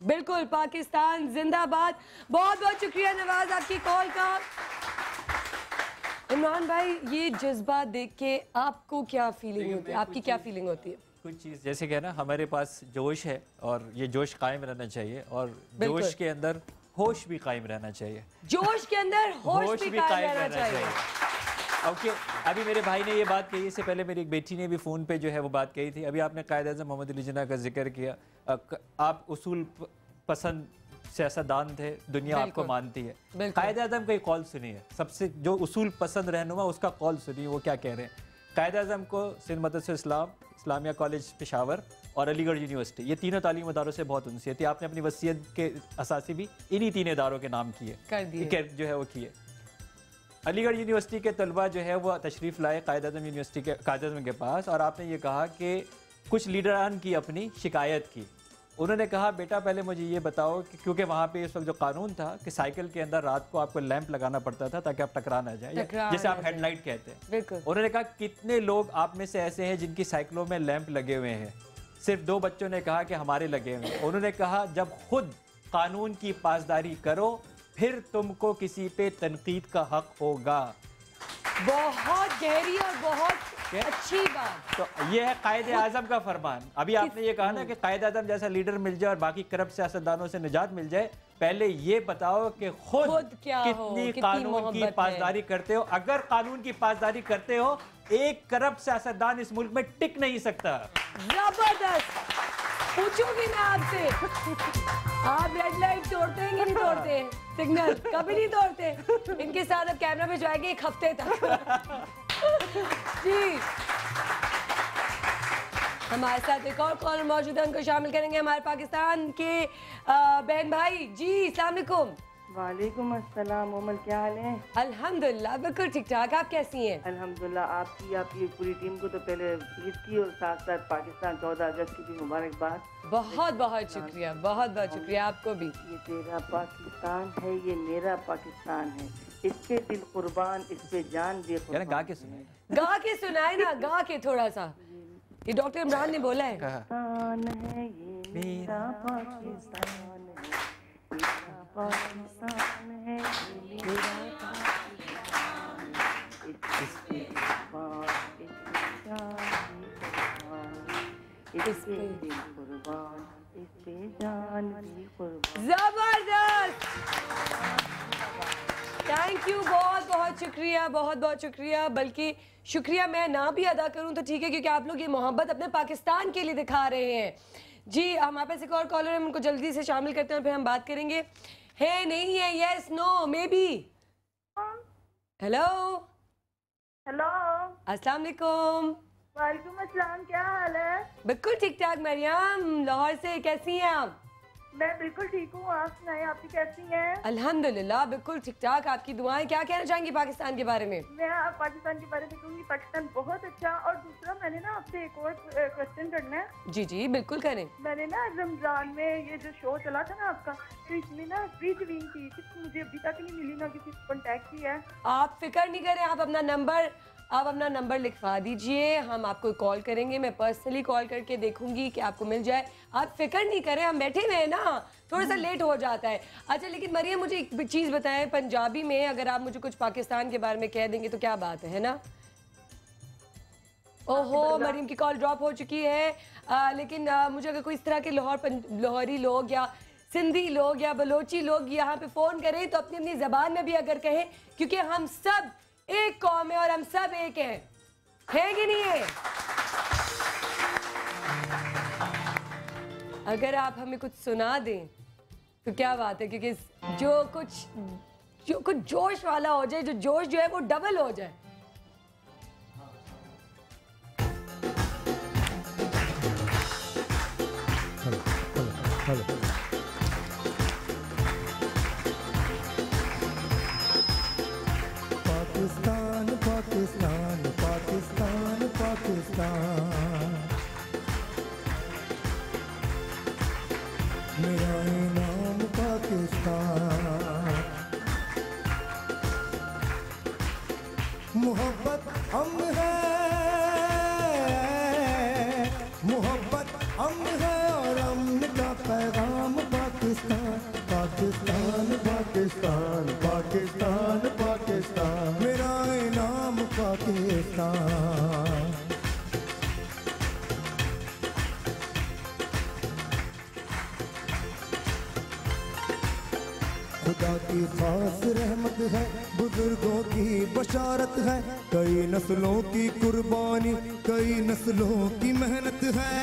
बिल्कुल, पाकिस्तान जिंदाबाद। बहुत बहुत शुक्रिया नवाज आपकी कॉल का। इमरान भाई, ये जज्बा देख के आपको क्या फीलिंग होती है? आपकी क्या फीलिंग होती है? कुछ चीज़ जैसे कि ना, हमारे पास जोश है और ये जोश कायम रहना चाहिए, और जोश के अंदर होश भी कायम रहना चाहिए। जोश के अंदर होश भी कायम रहना चाहिए। ओके, अभी मेरे भाई ने ये बात कही, इससे पहले मेरी एक बेटी ने भी फ़ोन पे जो है वो बात कही थी। अभी आपने कायद-ए-आज़म मोहम्मद अली जिन्ना का जिक्र किया। आप उसूल पसंद सियासतदान थे, दुनिया आपको मानती है। कायद-ए-आज़म का कॉल सुनिए, सबसे जो उसूल पसंद रहनुमा उसका कॉल सुनिए, वो क्या कह रहे हैं। कायद-ए-आज़म को सिंध मदरसा इस्लाम, इस्लामिया कॉलेज पेशावर और अलीगढ़ यूनिवर्सिटी, ये तीनों तालीमी इदारों से बहुत उनसियत थी। आपने अपनी वसीयत के असासी भी इन्हीं तीन इदारों के नाम किए जो है वो किए। अलीगढ़ यूनिवर्सिटी के तलबा जो है वो तशरीफ़ लाए कायद-ए-आज़म यूनिवर्सिटी के कायद-ए-आज़म के पास, और आपने ये कहा कि कुछ लीडरान की अपनी शिकायत की। उन्होंने कहा बेटा पहले मुझे ये बताओ कि क्योंकि वहाँ पे इस वक्त जो कानून था कि साइकिल के अंदर रात को आपको लैंप लगाना पड़ता था ताकि आप टकरा ना जाए, जैसे आप हेडलाइट कहते हैं। उन्होंने कहा कितने लोग आप में से ऐसे हैं जिनकी साइकिलों में लैंप लगे हुए हैं? सिर्फ 2 बच्चों ने कहा कि हमारे लगे हुए हैं। उन्होंने कहा जब खुद कानून की पासदारी करो फिर तुमको किसी पे तनकीद का हक होगा। बहुत गहरी और बहुत अच्छी बात। तो ये है कायद-ए-आज़म का फरमान। अभी आपने ये कहा ना कि कायद-ए-आज़म जैसा लीडर मिल जाए और बाकी करप्ट सियासतदानों से निजात मिल जाए, पहले ये बताओ कि खुद कितनी कानून की पासदारी करते हो। अगर कानून की पासदारी करते हो, एक करप्ट सियासतदान इस मुल्क में टिक नहीं सकता। जबरदस्त। पूछूंगी मैं आपसे, आप रेड लाइट तोड़ते हैं कि नहीं तोड़ते? सिग्नल कभी नहीं तोड़ते। इनके साथ अब कैमरा पे जाएंगे 1 हफ्ते तक। जी हमारे साथ एक और कॉलर मौजूद है, उनको शामिल करेंगे हमारे पाकिस्तान के बहन भाई। जी अस्सलाम वालेकुम। वालेकुम अस्सलाम। मोमल क्या हाल है? अल्हम्दुलिल्लाह बिल्कुल ठीक ठाक। आप कैसी हैं? अल्हम्दुलिल्लाह। आपकी पूरी टीम को तो पहले ईद की और साथ साथ पाकिस्तान 14 अगस्त की भी मुबारकबाद। बहुत बहुत शुक्रिया, बहुत बहुत शुक्रिया आपको भी। ये तेरा पाकिस्तान है, ये मेरा पाकिस्तान है, इस पे दिल कुर्बान, इस पे जान दे कुर्बान। गा के सुनाए, गा के सुनाए ना, गा के थोड़ा सा। ये डॉक्टर इमरान ने बोला है। पाकिस्तान है ये मेरा पाकिस्तान है, मेरा पाकिस्तान है ये मेरा पाकिस्तान है, इस पे दिल कुर्बान, इस पे जान भी कुर्बान। जबरदस्त। थैंक यू, बहुत बहुत शुक्रिया, बहुत बहुत शुक्रिया। बल्कि शुक्रिया मैं ना भी अदा करूं तो ठीक है, क्योंकि आप लोग ये मोहब्बत अपने पाकिस्तान के लिए दिखा रहे हैं। जी हमारे पास एक और कॉलर है, उनको जल्दी से शामिल करते हैं, फिर हम बात करेंगे। है नहीं है, yes no maybe. Hello hello अस्सलाम वालेकुम। वालेकुम अस्सलाम। क्या हाल है? बिल्कुल ठीक ठाक। मरियम लाहौर से, कैसी हैं आप? मैं बिल्कुल ठीक हूँ, आप सुनाएं आपकी कैसी हैं? अल्हम्दुलिल्लाह बिल्कुल ठीक ठाक। आपकी दुआएं। क्या कहना चाहेंगी पाकिस्तान के बारे में? मैं पाकिस्तान के बारे में कहूँगी पाकिस्तान बहुत अच्छा। और दूसरा मैंने ना आपसे एक और क्वेश्चन करना है। जी जी बिल्कुल करें। मैंने ना रमजान में ये जो शो चला था ना आपका, तो इसमें ना फ्री जमीन की मुझे अभी तक नहीं मिली, ना किसी को कॉन्टेक्ट किया है। आप फिक्र नहीं करें, आप अपना नंबर लिखवा दीजिए, हम आपको कॉल करेंगे। मैं पर्सनली कॉल करके देखूंगी कि आपको मिल जाए। आप फिक्र नहीं करें, हम बैठे हुए हैं ना, थोड़ा सा लेट हो जाता है। अच्छा लेकिन मरियम मुझे एक चीज़ बताएं, पंजाबी में अगर आप मुझे कुछ पाकिस्तान के बारे में कह देंगे तो क्या बात है ना? ओहो मरियम की कॉल ड्रॉप हो चुकी है। लेकिन मुझे अगर कोई इस तरह के लाहौरी लोग या सिंधी लोग या बलोची लोग यहाँ पे फ़ोन करें तो अपनी अपनी ज़बान में भी अगर कहें, क्योंकि हम सब एक कौम है और हम सब एक हैं, है कि नहीं है? अगर आप हमें कुछ सुना दें तो क्या बात है, क्योंकि जो कुछ जोश वाला हो जाए, जो जोश जो है वो डबल हो जाए। पाकिस्तान पाकिस्तान पाकिस्तान पाकिस्तान, मेरा नाम पाकिस्तान। मोहब्बत हम है, मोहब्बत हम है और अमन का पैगाम पाकिस्तान। पाकिस्तान पाकिस्तान पाकिस्तान पाकिस्तान, मेरा नाम पाकिस्तान। खुदा की खास रहमत है, बुजुर्गों की बशारत है, कई नस्लों की कुर्बानी, कई नस्लों की मेहनत है।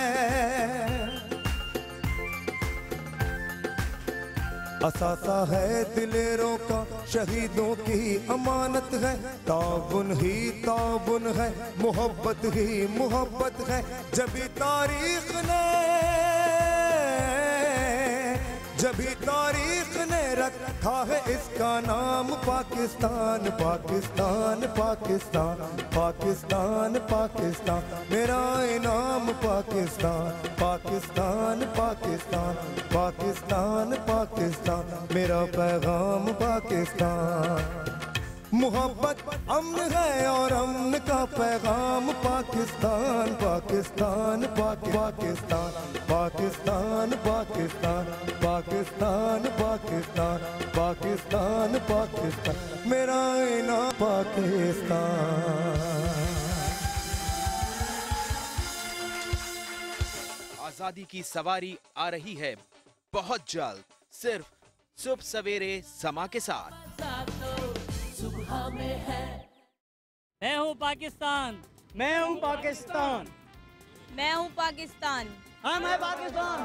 असासा है दिलेरों का, शहीदों की अमानत है। ताबुन ही ताबुन है, मोहब्बत ही मोहब्बत है। जभी तारीख ने रखा है इसका नाम पाकिस्तान। पाकिस्तान पाकिस्तान पाकिस्तान पाकिस्तान, मेरा इनाम पाकिस्तान। पाकिस्तान पाकिस्तान पाकिस्तान पाकिस्तान, मेरा पैगाम पाकिस्तान। मोहब्बत अमन है और अमन का पैगाम पाकिस्तान। पाकिस्तान पाकिस्तान पाकिस्तान पाकिस्तान पाकिस्तान पाकिस्तान पाकिस्तान पाकिस्तान, मेरा इनाम पाकिस्तान। आजादी की सवारी आ रही है बहुत जल्द, सिर्फ सुबह सवेरे समा के साथ। सुबह में है। मैं हूँ पाकिस्तान, मैं हूँ पाकिस्तान, मैं हूँ पाकिस्तान, हम है पाकिस्तान,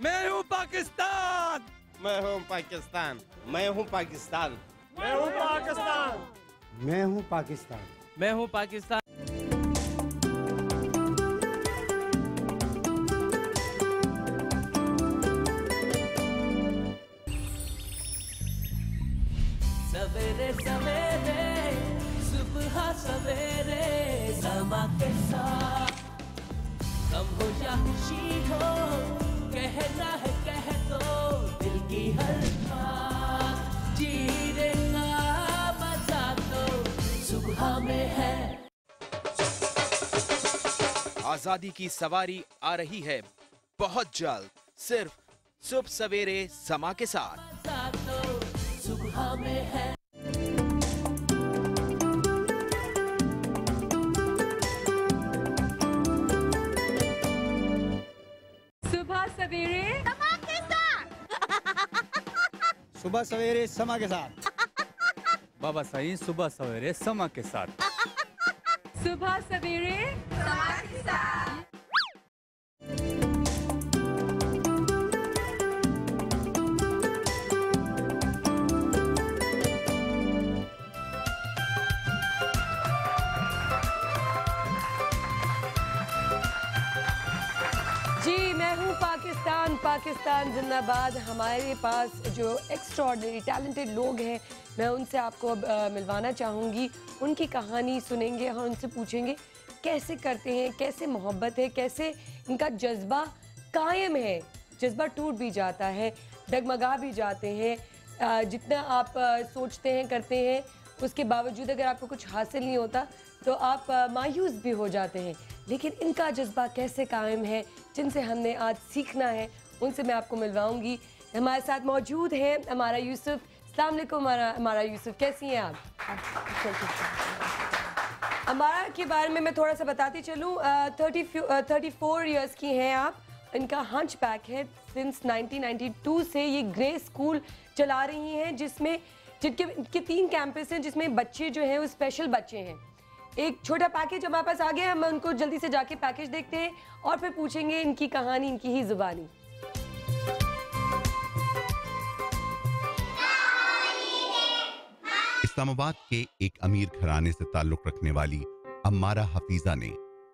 मैं हूँ पाकिस्तान, मैं हूँ पाकिस्तान, मैं हूँ पाकिस्तान, मैं हूँ पाकिस्तान, मैं हूँ पाकिस्तान, मैं हूँ पाकिस्तान। सवेरे सवेरे सुबह सवेरे समा के साथ, कम हो या खुशी हो, कहना है कह दो दिल की हर बात। जीने का मजा तो सुबह में है। आजादी की सवारी आ रही है बहुत जल्द, सिर्फ सुबह सवेरे समा के साथ। सुबह में है। सुबह सवेरे समा के साथ। सुबह सवेरे समा के साथ। बाबा साईं सुबह सवेरे समा के साथ। सुबह सवेरे समा के साथ। जी मैं हूँ पाकिस्तान, पाकिस्तान जिंदाबाद। हमारे पास जो एक्स्ट्रॉर्डिनरी टैलेंटेड लोग हैं, मैं उनसे आपको अब मिलवाना चाहूँगी। उनकी कहानी सुनेंगे और उनसे पूछेंगे कैसे करते हैं, कैसे मोहब्बत है, कैसे इनका जज्बा कायम है। जज्बा टूट भी जाता है, डगमगा भी जाते हैं। जितना आप सोचते हैं करते हैं, उसके बावजूद अगर आपको कुछ हासिल नहीं होता तो आप मायूस भी हो जाते हैं। लेकिन इनका जज्बा कैसे कायम है, जिनसे हमने आज सीखना है, उनसे मैं आपको मिलवाऊंगी। हमारे साथ मौजूद हैं हमारा यूसुफ। अस्सलाम वालेकुम हमारा यूसुफ, कैसी हैं आप? हमारा के बारे में मैं थोड़ा सा बताती चलूँ। 34 इयर्स की हैं आप। इनका हंच बैक है। सिंस 1992 से ये ग्रे स्कूल चला रही हैं, जिनके 3 कैंपस हैं, जिसमें बच्चे जो हैं वो स्पेशल बच्चे हैं। एक छोटा पैकेज हमारे पास आ गया, हम उनको जल्दी से जाके पैकेज देखते हैं और फिर पूछेंगे इनकी कहानी, इनकी ही जुबानी। इस्लामाबाद के एक अमीर घराने से ताल्लुक रखने वाली अम्मारा हफीजा ने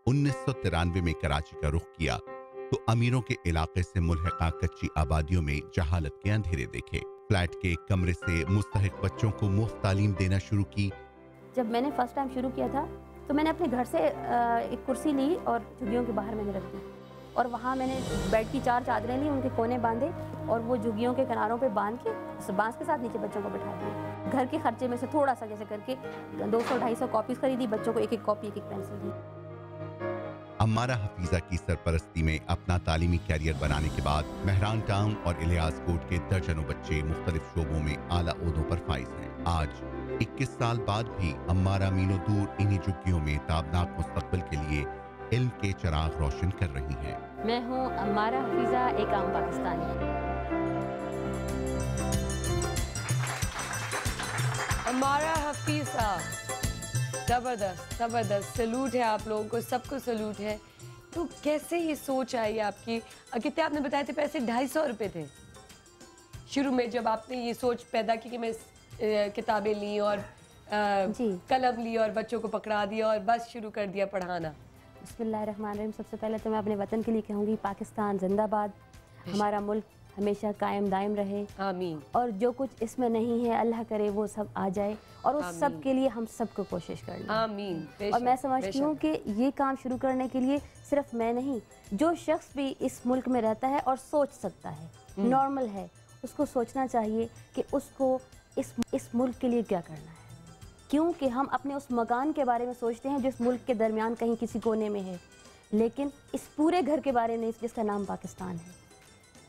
1993 में कराची का रुख किया तो अमीरों के इलाके से मुल्हिका कच्ची आबादियों में जहालत के अंधेरे देखे। फ्लैट के एक कमरे से मुस्तहिक बच्चों को मुफ्त तालीम देना शुरू की। जब मैंने फर्स्ट टाइम शुरू किया था तो मैंने अपने घर से एक कुर्सी ली और झुग्गियों के बाहर मैंने रख दी, और वहाँ मैंने बेड की 4 चादरें ली, उनके कोने बांधे और वो झुग्गियों के किनारों पे बांध के बांस के साथ नीचे बच्चों को बैठा दिया। घर के खर्चे में से थोड़ा सा जैसे करके 200-250 कॉपीज़ खरीदी, बच्चों को एक कॉपी एक पेंसिल दी। अम्मारा हफीजा की सरपरस्ती में अपना तालीमी कैरियर बनाने के बाद मेहरान टाउन और इलियास कोट के दर्जनों बच्चे मुख्तलिफ शोबों में आला ओहदों पर फाइज हैं। आज 21 साल बाद भी अम्मारा मीलों दूर इन्हीं झुग्गियों में ताबनाक मुस्तकबिल के लिए इल्म के चिराग रोशन कर रही हैं। मैं हूँ अम्मारा हफीजा, एक आम पाकिस्तानी। अम्मारा हफीजा, ज़बरदस्त ज़बरदस्त, सलूट है आप लोगों को, सबको सलूट है। तो कैसे ये सोच आई आपकी? कितने आपने बताए थे पैसे? 250 रुपये थे। शुरू में जब आपने ये सोच पैदा की कि मैं किताबें ली और कलम ली और बच्चों को पकड़ा दिया और बस शुरू कर दिया पढ़ाना? बिस्मिल्लाहिर्रहमानिर्रहीम। सबसे पहले तो मैं अपने वतन के लिए कहूँगी पाकिस्तान जिंदाबाद, हमारा मुल्क हमेशा कायम दायम रहे, आमीन। और जो कुछ इसमें नहीं है अल्लाह करे वो सब आ जाए, और उस सब के लिए हम सबको कोशिश करना, आमीन। और मैं समझती हूँ कि ये काम शुरू करने के लिए सिर्फ मैं नहीं, जो शख्स भी इस मुल्क में रहता है और सोच सकता है, नॉर्मल है, उसको सोचना चाहिए कि उसको इस मुल्क के लिए क्या करना है। क्योंकि हम अपने उस मकान के बारे में सोचते हैं जो इस मुल्क के दरमियान कहीं किसी कोने में है, लेकिन इस पूरे घर के बारे में जिसका नाम पाकिस्तान है।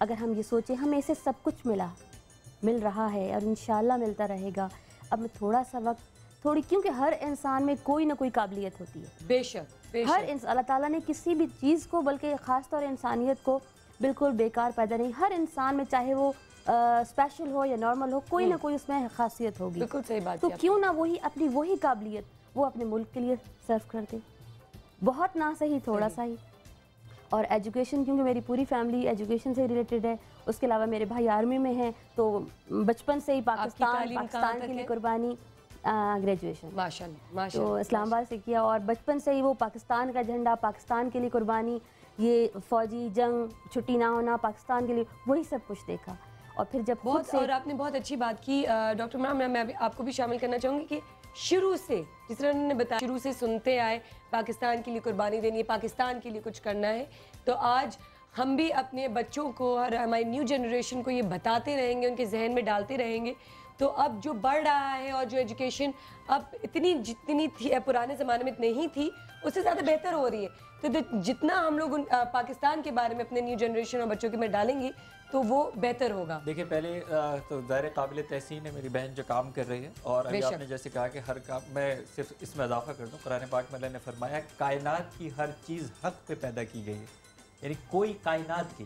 अगर हम ये सोचें हमें इसे सब कुछ मिल रहा है और इंशाल्लाह मिलता रहेगा। अब मैं थोड़ा सा वक्त क्योंकि हर इंसान में कोई ना कोई काबिलियत होती है, बेशक हर अल्लाह ताला ने किसी भी चीज़ को, बल्कि ख़ास तौर इंसानियत को बिल्कुल बेकार पैदा नहीं, हर इंसान में चाहे वो स्पेशल हो या नॉर्मल हो, कोई ना कोई उसमें खासियत होगी। बिल्कुल सही बात। तो क्यों ना वही काबिलियत वो अपने मुल्क के लिए सर्व कर दे, बहुत ना सही थोड़ा सा ही। और एजुकेशन, क्योंकि मेरी पूरी फैमिली एजुकेशन से रिलेटेड है, उसके अलावा मेरे भाई आर्मी में हैं, तो बचपन से ही पाकिस्तान के लिए कुर्बानी, ग्रेजुएशन माशाल्लाह तो इस्लामाबाद से किया, और बचपन से ही वो पाकिस्तान का झंडा, पाकिस्तान के लिए कुर्बानी, ये फ़ौजी जंग, छुट्टी ना होना, पाकिस्तान के लिए, वही सब कुछ देखा। और फिर जब और आपने बहुत अच्छी बात की डॉक्टर इमरान, मैं आपको भी शामिल करना चाहूँगी कि शुरू से, जिस तरह उन्होंने बताया, शुरू से सुनते आए पाकिस्तान के लिए कुर्बानी देनी है, पाकिस्तान के लिए कुछ करना है, तो आज हम भी अपने बच्चों को और हमारी न्यू जनरेशन को ये बताते रहेंगे, उनके जहन में डालते रहेंगे। तो अब जो बढ़ रहा है और जो एजुकेशन अब जितनी थी पुराने ज़माने में नहीं थी, उससे ज़्यादा बेहतर हो रही है। तो जितना हम लोग पाकिस्तान के बारे में अपने न्यू जनरेशन और बच्चों के में डालेंगे तो वो बेहतर होगा। देखिए, पहले तो ज़ाहिर काबिल तहसीन है मेरी बहन जो काम कर रही है, और अभी आपने जैसे कहा कि हर काम, मैं सिर्फ इसमें इजाफा कर दूँ, कुरान पाक में अल्लाह ने फरमाया कायनात की हर चीज़ हक़ पे पैदा की गई है, यानी कोई कायनात की,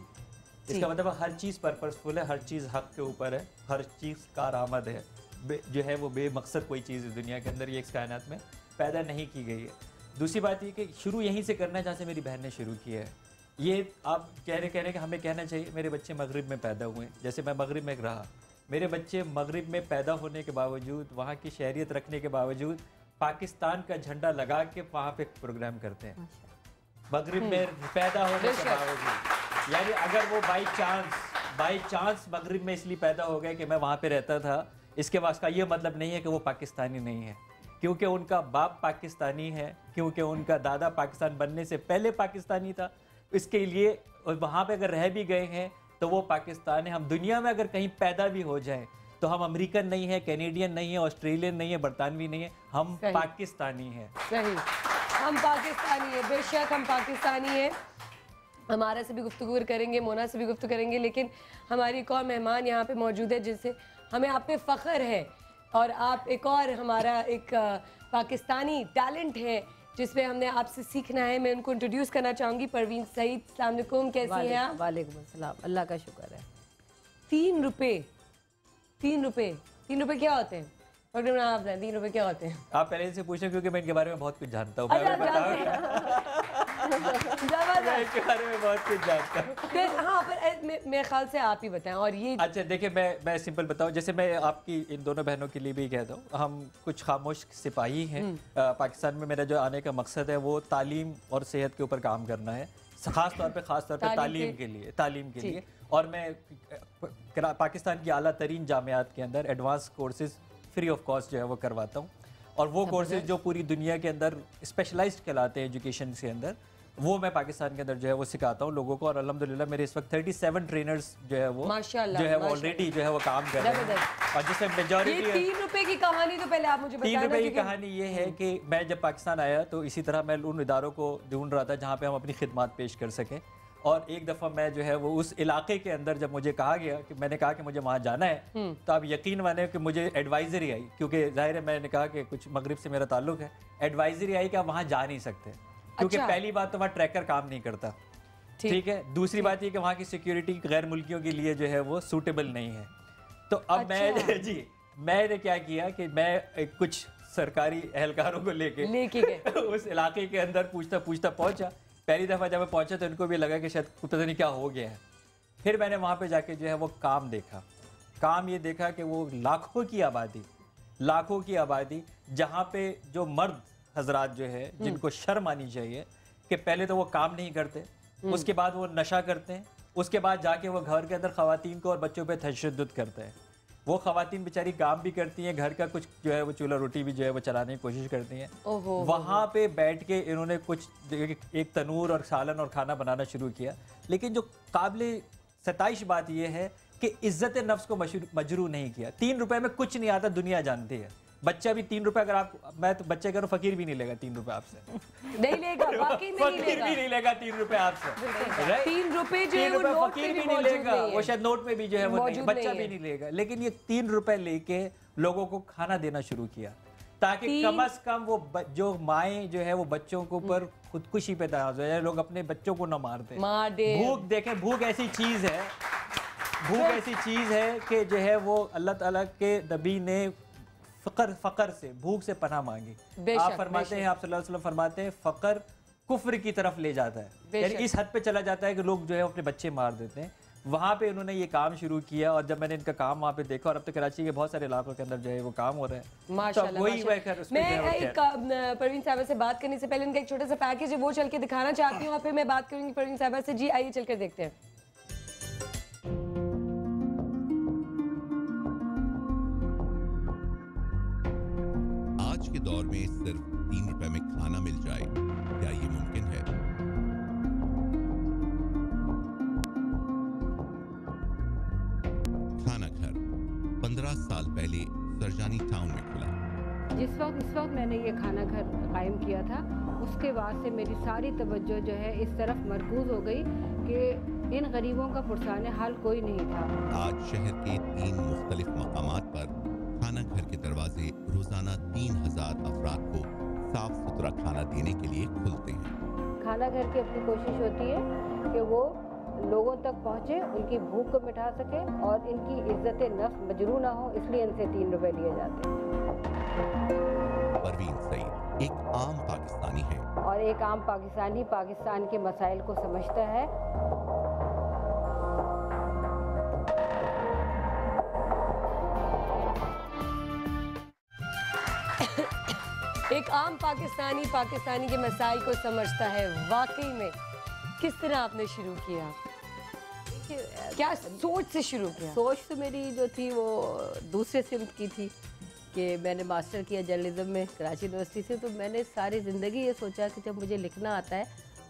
इसका मतलब हर चीज़ पर्पसफुल है, हर चीज़ हक़ के ऊपर है, हर चीज़ कारआमद है, जो है वो बेमकसद कोई चीज़ दुनिया के अंदर ये इस कायनात में पैदा नहीं की गई है। दूसरी बात ये कि शुरू यहीं से करना है जहाँ से मेरी बहन ने शुरू किया है। ये आप कह रहे कि हमें कहना चाहिए मेरे बच्चे मगरिब में पैदा हुए, जैसे मैं मगरिब में रहा, मेरे बच्चे मगरिब में पैदा होने के बावजूद, वहाँ की शहरियत रखने के बावजूद, पाकिस्तान का झंडा लगा के वहाँ पे प्रोग्राम करते हैं, मगरिब में पैदा होने के बावजूद। यानी अगर वो बाई चांस मगरिब में इसलिए पैदा हो गए कि मैं वहाँ पे रहता था, इसके बाद का ये मतलब नहीं है कि वो पाकिस्तानी नहीं है, क्योंकि उनका बाप पाकिस्तानी है, क्योंकि उनका दादा पाकिस्तान बनने से पहले पाकिस्तानी था। इसके लिए वहाँ पे अगर रह भी गए हैं तो वो पाकिस्तान है। हम दुनिया में अगर कहीं पैदा भी हो जाए तो हम अमेरिकन नहीं है, कैनेडियन नहीं है, ऑस्ट्रेलियन नहीं है, बरतानवी नहीं है, हम पाकिस्तानी हैं। सही, हम पाकिस्तानी है, बेशक हम पाकिस्तानी है। हमारा से भी गुफ्तगू करेंगे, मोना से भी गुफ्तगू करेंगे, लेकिन हमारी एक और मेहमान यहाँ पे मौजूद है जिससे हमें आप पे फ़ख्र है, और आप एक और हमारा एक पाकिस्तानी टैलेंट है जिसमें हमने आपसे सीखना है। मैं उनको इंट्रोड्यूस करना चाहूँगी। परवीन सईद, अस्सलाम वालेकुम, कैसी हैं आप? वालेकुम अस्सलाम, अल्लाह का शुक्र है। 3 रुपए क्या होते हैं? डॉक्टर आप बताएं 3 रुपए क्या होते हैं? आप पहले से पूछें क्योंकि मैं इनके बारे में बहुत कुछ जानता हूँ। इनके बारे में बहुत कुछ जानता हूँ। हाँ, पर मेरे ख्याल से आप ही बताएं। और ये अच्छा देखिए, मैं सिंपल बताऊँ, जैसे मैं आपकी इन दोनों बहनों के लिए भी कहता हूँ, हम कुछ खामोश सिपाही हैं। पाकिस्तान में मेरा जो आने का मकसद है वो तालीम और सेहत के ऊपर काम करना है, ख़ास तौर पे तालीम के लिए। और मैं पाकिस्तान की आला तरीन जामियात के अंदर advance courses free of cost जो है वो करवाता हूँ, और वो कोर्सेज जो पूरी दुनिया के अंदर स्पेशलाइज्ड कहलाते हैं एजुकेशन के अंदर, वो मैं पाकिस्तान के अंदर जो है वो सिखाता हूँ लोगों को। और अल्हम्दुलिल्लाह मेरे इस वक्त 37 ट्रेनर्स जो है वो ऑलरेडी जो है वो काम कर रहे हैं। और जिसमें मेजॉरिटी 3 रुपए की कहानी तो पहले आप मुझे बताना। 3 रुपए की कहानी ये है कि मैं जब पाकिस्तान आया तो इसी तरह मैं उन इदारों को ढूंढ रहा था जहाँ पे हम अपनी खिदमत पेश कर सकें। और एक दफ़ा मैं जो है वो उस इलाके के अंदर जब मुझे कहा गया कि मैंने कहा कि मुझे वहाँ जाना है, तो आप यकीन माने कि मुझे एडवाइजरी आई, क्योंकि जाहिर है मैंने कहा कि कुछ मगरिब से मेरा ताल्लुक है, एडवाइजरी आई कि आप वहाँ जा नहीं सकते, क्योंकि पहली बात तो वहाँ ट्रैकर काम नहीं करता, ठीक है। दूसरी बात ये कि वहाँ की सिक्योरिटी गैर मुल्कियों के लिए जो है वो सूटेबल नहीं है। तो अब मैंने क्या किया कि मैं कुछ सरकारी एहलकारों को लेके उस इलाके के अंदर पूछता पहुंचा। पहली दफ़ा जब मैं पहुंचा तो इनको भी लगा कि शायद पता नहीं क्या हो गया है। फिर मैंने वहाँ पे जाके जो है वो काम देखा काम ये देखा कि वो लाखों की आबादी जहाँ पे जो मर्द हजरात जो है जिनको शर्म आनी चाहिए कि पहले तो वो काम नहीं करते, उसके बाद वो नशा करते हैं, उसके बाद जाके वो घर के अंदर खवातीन को और बच्चों पे तशद्दुद करते हैं। वो खवातीन बेचारी काम भी करती हैं, घर का कुछ जो है वो चूल्हा रोटी भी जो है वो चलाने की कोशिश करती हैं। वहाँ पे बैठ के इन्होंने कुछ एक तनूर और सालन और खाना बनाना शुरू किया। लेकिन जो काबिल सताइश बात यह है कि इज्जत नफ्स को मजरू नहीं किया। 3 रुपए में कुछ नहीं आता, दुनिया जानती है। बच्चा भी 3 रुपए, अगर आप, मैं तो बच्चे कह रहा हूँ, फकीर भी नहीं लेगा 3 रुपए आपसे, नहीं लेगा, वाकई में नहीं फकीर भी नहीं लेगा 3 रुपए आपसे। 3 रुपए जो है वो नोट फकीर भी नहीं लेगा, वो शायद नोट में भी जो है वो नहीं, बच्चा भी नहीं लेगा। लेकिन ये 3 रुपए लेके लोगों को खाना देना शुरू किया ताकि कम से कम वो जो माएँ जो है वो बच्चों के ऊपर खुदकुशी पे तैयार हो जाए, लोग अपने बच्चों को न मार दें। भूख देखें, भूख ऐसी चीज है कि जो है वो अल्लाह ताला के नबी ने फकर से, भूख से पनाह मांगी। आप फरमाते हैं, आप सल्लल्लाहु अलैहि वसल्लम फरमाते हैं, फकर कुफ्र की तरफ ले जाता है, यानी इस हद पे चला जाता है कि लोग जो है अपने बच्चे मार देते हैं। वहाँ पे उन्होंने ये काम शुरू किया और जब मैंने इनका काम वहाँ पे देखा, और अब तो कराची के बहुत सारे इलाकों के अंदर जो है वो काम हो रहा है माशाल्लाह। मैं एक परवीन साहबा से बात करने से पहले इनका एक छोटा सा पैकेज है वो चल के दिखाना चाहती हूँ और फिर मैं बात करूँगी परवीन साहबा से। जी आइए चल कर देखते हैं। आज के दौर में सिर्फ 3 रुपए में खाना मिल जाए, क्या ये मुमकिन है? खाना घर 15 साल पहले सरजानी टाउन में खुला। इस वक्त मैंने ये खाना घर कायम किया था, उसके बाद से मेरी सारी तवज्जो जो है इस तरफ मरकूज हो गई कि इन गरीबों का पुरसाने हाल कोई नहीं था। आज शहर के 3 मुख्तलिफ मकामात पर खाना घर के दरवाजे रोजाना 3000 अफराद को साफ सुथरा खाना देने के लिए खुलते हैं। खाना घर की अपनी कोशिश होती है कि वो लोगों तक पहुँचे, उनकी भूख को मिटा सके और इनकी इज्जत नफ्स मजरू ना हो, इसलिए इनसे 3 रुपए लिए जाते हैं। परवीन सईद एक आम पाकिस्तानी है और एक आम पाकिस्तानी पाकिस्तान के मसाइल को समझता है। एक आम पाकिस्तानी के मसाइल को समझता है। वाकई में किस तरह आपने शुरू किया, क्या सोच से शुरू किया? सोच तो मेरी जो थी वो दूसरे सिमत की थी कि मैंने मास्टर किया जर्नलिज्म में कराची यूनिवर्सिटी से, तो मैंने सारी ज़िंदगी ये सोचा कि जब मुझे लिखना आता है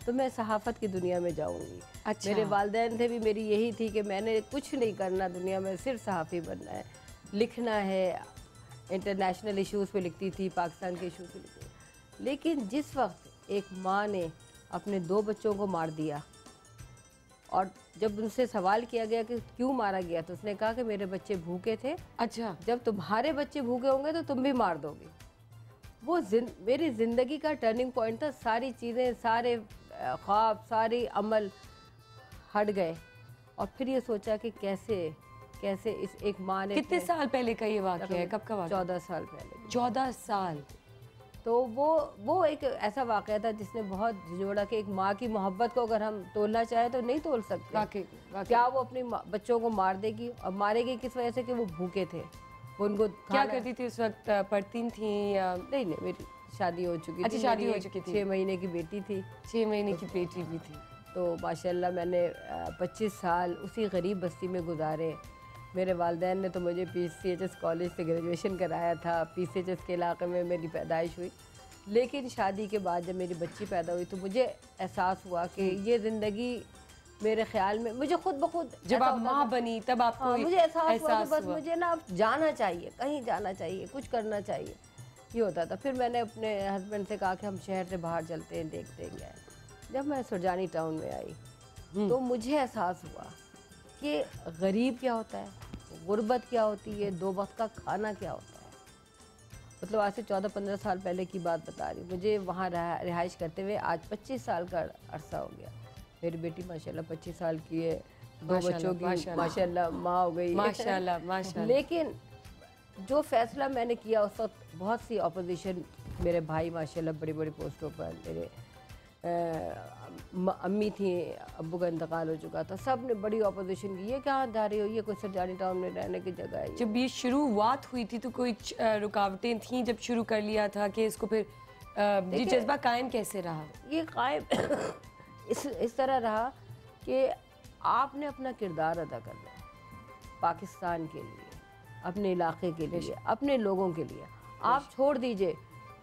तो मैं सहाफ़त की दुनिया में जाऊंगी। अच्छा। मेरे वालिदैन थे भी मेरी यही थी कि मैंने कुछ नहीं करना दुनिया में, सिर्फ सहाफ़ी बनना है, लिखना है। इंटरनेशनल इश्यूज़ पे लिखती थी, पाकिस्तान के इशूज़ पे लिखती थी। लेकिन जिस वक्त एक माँ ने अपने 2 बच्चों को मार दिया और जब उनसे सवाल किया गया कि क्यों मारा गया, तो उसने कहा कि मेरे बच्चे भूखे थे। अच्छा। जब तुम्हारे बच्चे भूखे होंगे तो तुम भी मार दोगे। वो मेरी ज़िंदगी का टर्निंग पॉइंट था। सारी चीज़ें, सारे ख्वाब, सारे अमल हट गए और फिर ये सोचा कि कैसे इस एक माँ ने। कितने साल पहले का ये वाक़या है? कब का वाक़या? 14 साल पहले। 14 साल। तो वो एक ऐसा वाक़या था जिसने बहुत झिझोड़ा कि एक माँ की मोहब्बत को अगर हम तोलना चाहें तो नहीं तोल सकते। वाकई। क्या वो अपने बच्चों को मार देगी? और मारेगी किस वजह से कि वो भूखे थे। वो उनको क्या करती थी उस वक्त? पढ़ती थी या नहीं? मेरी शादी हो चुकी थी। अच्छा, शादी हो चुकी थी। 6 महीने की बेटी थी। 6 महीने की बेटी भी थी। तो माशाल्लाह मैंने 25 साल उसी गरीब बस्ती में गुजारे। मेरे वालिदैन ने तो मुझे PCHS कॉलेज से ग्रेजुएशन कराया था। PCHS के इलाके में मेरी पैदाइश हुई। लेकिन शादी के बाद जब मेरी बच्ची पैदा हुई तो मुझे एहसास हुआ कि ये ज़िंदगी मेरे ख्याल में मुझे खुद ब खुद जब आप माँ बनी तब आपको मुझे एहसास हुआ कि बस मुझे ना अब जाना चाहिए, कहीं जाना चाहिए, कुछ करना चाहिए, ये होता था। फिर मैंने अपने हस्बैंड से कहा कि हम शहर से बाहर चलते हैं, देखते हैं क्या है। जब मैं सुरजानी टाउन में आई तो मुझे एहसास हुआ कि गरीब क्या होता है, गुर्बत क्या होती है, 2 वक्त का खाना क्या होता है। मतलब आज से 14-15 साल पहले की बात बता रही हूँ। मुझे वहाँ रिहाइश करते हुए आज 25 साल का अरसा हो गया। मेरी बेटी माशाल्लाह 25 साल की है, 2 बच्चों की माशाल्लाह माँ हो गई। माशाल्लाह माशाल्लाह। लेकिन जो फैसला मैंने किया उस वक्त बहुत सी अपोजिशन, मेरे भाई माशाल्लाह बड़ी बड़ी पोस्टों पर, मेरे अम्मी थी, अब्बू का इंतकाल हो चुका था, सब ने बड़ी अपोजिशन की, ये क्या जा रही हो, ये कोई सरजानी टाउन में रहने की जगह है। जब ये शुरुआत हुई थी तो कोई रुकावटें थीं जब शुरू कर लिया था कि इसको फिर ये जज्बा कायम कैसे रहा? ये कायम इस तरह रहा कि आपने अपना किरदार अदा करना है पाकिस्तान के लिए, अपने इलाके के लिए, अपने लोगों के लिए। आप छोड़ दीजिए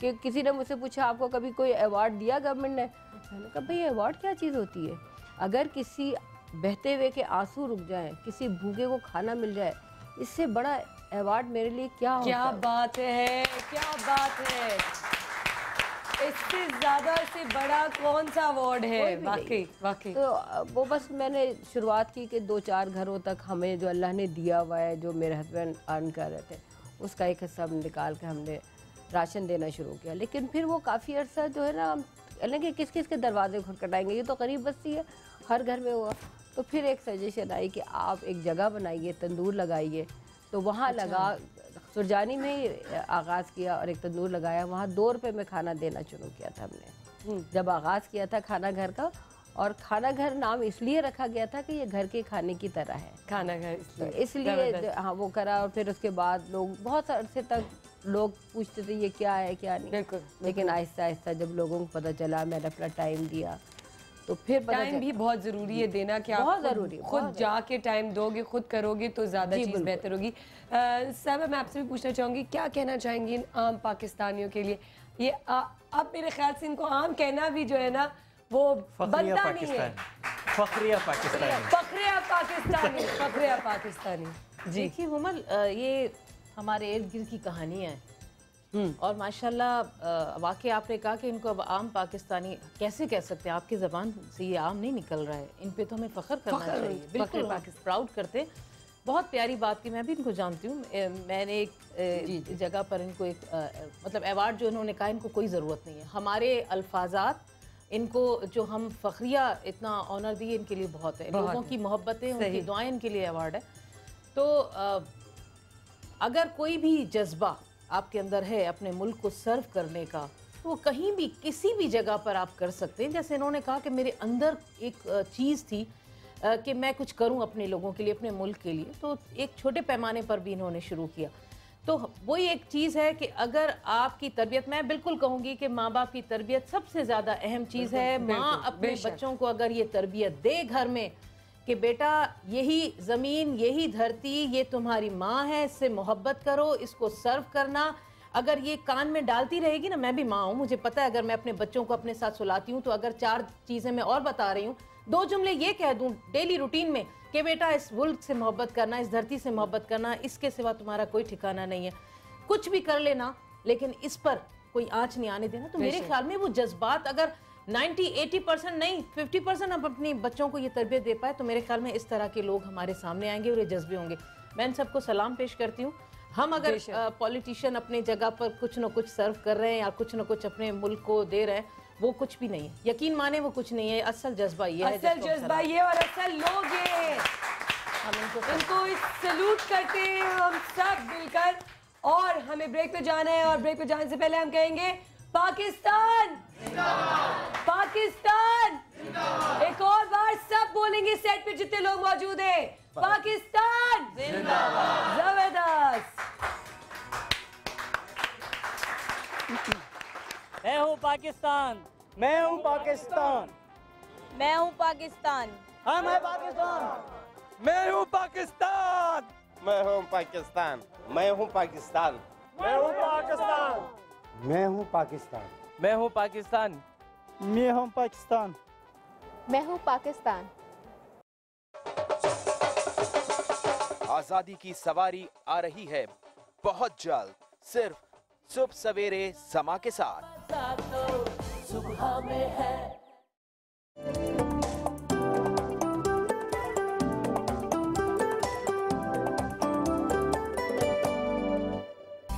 कि किसी ने मुझसे पूछा आपको कभी कोई अवार्ड दिया गवर्नमेंट ने, मैंने कहा भाई अवार्ड क्या चीज़ होती है। अगर किसी बहते हुए के आंसू रुक जाएं, किसी भूखे को खाना मिल जाए, इससे बड़ा अवार्ड मेरे लिए क्या होता है। क्या बात है, क्या बात है, इससे ज़्यादा से बड़ा कौन सा अवार्ड है? वाकई वाकई। तो वो बस मैंने शुरुआत की कि 2-4 घरों तक हमें जो अल्लाह ने दिया हुआ है, जो मेरे हस्बैंड अर्न कर रहे थे, उसका एक हिस्सा निकाल के हमने राशन देना शुरू किया। लेकिन फिर वो काफ़ी अर्सा जो है ना, हम कि किस किस के दरवाजे खटखटाएंगे, ये तो गरीब बस्ती है, हर घर में हुआ। तो फिर एक सजेशन आई कि आप एक जगह बनाइए, तंदूर लगाइए। तो वहाँ लगा, सुरजानी में ही आगाज़ किया और एक तंदूर लगाया, वहाँ 2 रुपये में खाना देना शुरू किया था हमने जब आगाज़ किया था खाना घर का। और खाना घर नाम इसलिए रखा गया था कि ये घर के खाने की तरह है, खाना घर, तो इसलिए हाँ वो करा। और फिर उसके बाद लोग बहुत अरसे तक लोग पूछते थे ये क्या है क्या नहीं, लेकिन आहिस्ता आहिस्ता जब लोगों को पता चला, मैंने अपना टाइम दिया, तो फिर टाइम भी बहुत ज़रूरी है देना, कि बहुत आप ज़रूरी, खुद जाके टाइम दोगे, खुद करोगे तो ज़्यादा चीज़ बेहतर होगी। साहब मैं आपसे भी पूछना चाहूँगी, क्या कहना चाहेंगी इन आम पाकिस्तानियों के लिए? ये अब मेरे ख्याल से इनको आम कहना भी जो है ना वो बनता नहीं है। फखरिया पाकिस्तानी, फखरिया पाकिस्तानी, फखरिया पाकिस्तानी। जी देखिए हुमल, ये हमारे इर्द गिर्द की कहानियाँ हैं और माशाल्लाह वाकई आपने कहा कि इनको अब आम पाकिस्तानी कैसे कह सकते हैं, आपकी ज़बान से ये आम नहीं निकल रहा है, इन पे तो हमें फ़ख्र करना चाहिए, बिल्कुल प्राउड करते। बहुत प्यारी बात की, मैं भी इनको जानती हूँ, मैंने एक जगह पर इनको एक मतलब अवार्ड जो इन्होंने कहा, इनको कोई ज़रूरत नहीं है, हमारे अल्फाजात इनको जो हम फ़ख्रिया इतना ऑनर दिए इनके लिए बहुत है, लोगों की मोहब्बतें, उनकी दुआएं इनके लिए अवार्ड है। तो अगर कोई भी जज्बा आपके अंदर है अपने मुल्क को सर्व करने का, तो वो कहीं भी किसी भी जगह पर आप कर सकते हैं। जैसे इन्होंने कहा कि मेरे अंदर एक चीज़ थी कि मैं कुछ करूं अपने लोगों के लिए, अपने मुल्क के लिए, तो एक छोटे पैमाने पर भी इन्होंने शुरू किया। तो वही एक चीज़ है कि अगर आपकी तरबियत, मैं बिल्कुल कहूँगी कि माँ बाप की तरबियत सबसे ज़्यादा अहम चीज़ है। माँ अपने बच्चों को अगर ये तरबियत दे घर में कि बेटा यही ज़मीन, यही धरती, ये तुम्हारी माँ है, इससे मोहब्बत करो, इसको सर्व करना, अगर ये कान में डालती रहेगी ना, मैं भी माँ हूँ, मुझे पता है अगर मैं अपने बच्चों को अपने साथ सुलाती हूँ तो अगर 4 चीज़ें मैं और बता रही हूँ, 2 जुमले ये कह दूँ डेली रूटीन में कि बेटा इस मुल्क से मोहब्बत करना, इस धरती से मोहब्बत करना, इसके सिवा तुम्हारा कोई ठिकाना नहीं है, कुछ भी कर लेना लेकिन इस पर कोई आँच नहीं आने देना। तो मेरे ख्याल में वो जज्बात अगर 90-80% नहीं 50% हम अपने बच्चों को ये तरबियत दे पाए तो मेरे ख्याल में इस तरह के लोग हमारे सामने आएंगे और ये जज्बे होंगे। मैं इन सबको सलाम पेश करती हूँ। हम अगर पॉलिटिशियन अपने जगह पर कुछ न कुछ सर्व कर रहे हैं या कुछ न कुछ अपने मुल्क को दे रहे हैं, वो कुछ भी नहीं है, यकीन माने वो कुछ नहीं है। असल जज्बा ये है, असल जज्बा ये और असल लोग ये, हम इनको सैल्यूट करते हैं हम सब मिलकर। और हमें ब्रेक पे जाना है और ब्रेक पे जाने से पहले हम कहेंगे पाकिस्तान पाकिस्तान, एक और बार सब बोलेंगे सेट पे जितने लोग मौजूद हैं, पाकिस्तान जिंदाबाद। जबरदस्त। मैं हूँ पाकिस्तान, मैं हूँ पाकिस्तान, मैं हूँ पाकिस्तान, हम है पाकिस्तान, मैं हूँ पाकिस्तान, मैं हूँ पाकिस्तान, मैं हूँ पाकिस्तान, मैं हूँ पाकिस्तान, मैं हूँ पाकिस्तान, मैं हूँ पाकिस्तान, मैं हूँ पाकिस्तान, मैं हूँ पाकिस्तान। आजादी की सवारी आ रही है बहुत जल्द, सिर्फ सुबह सवेरे समा के साथ। सुबह में है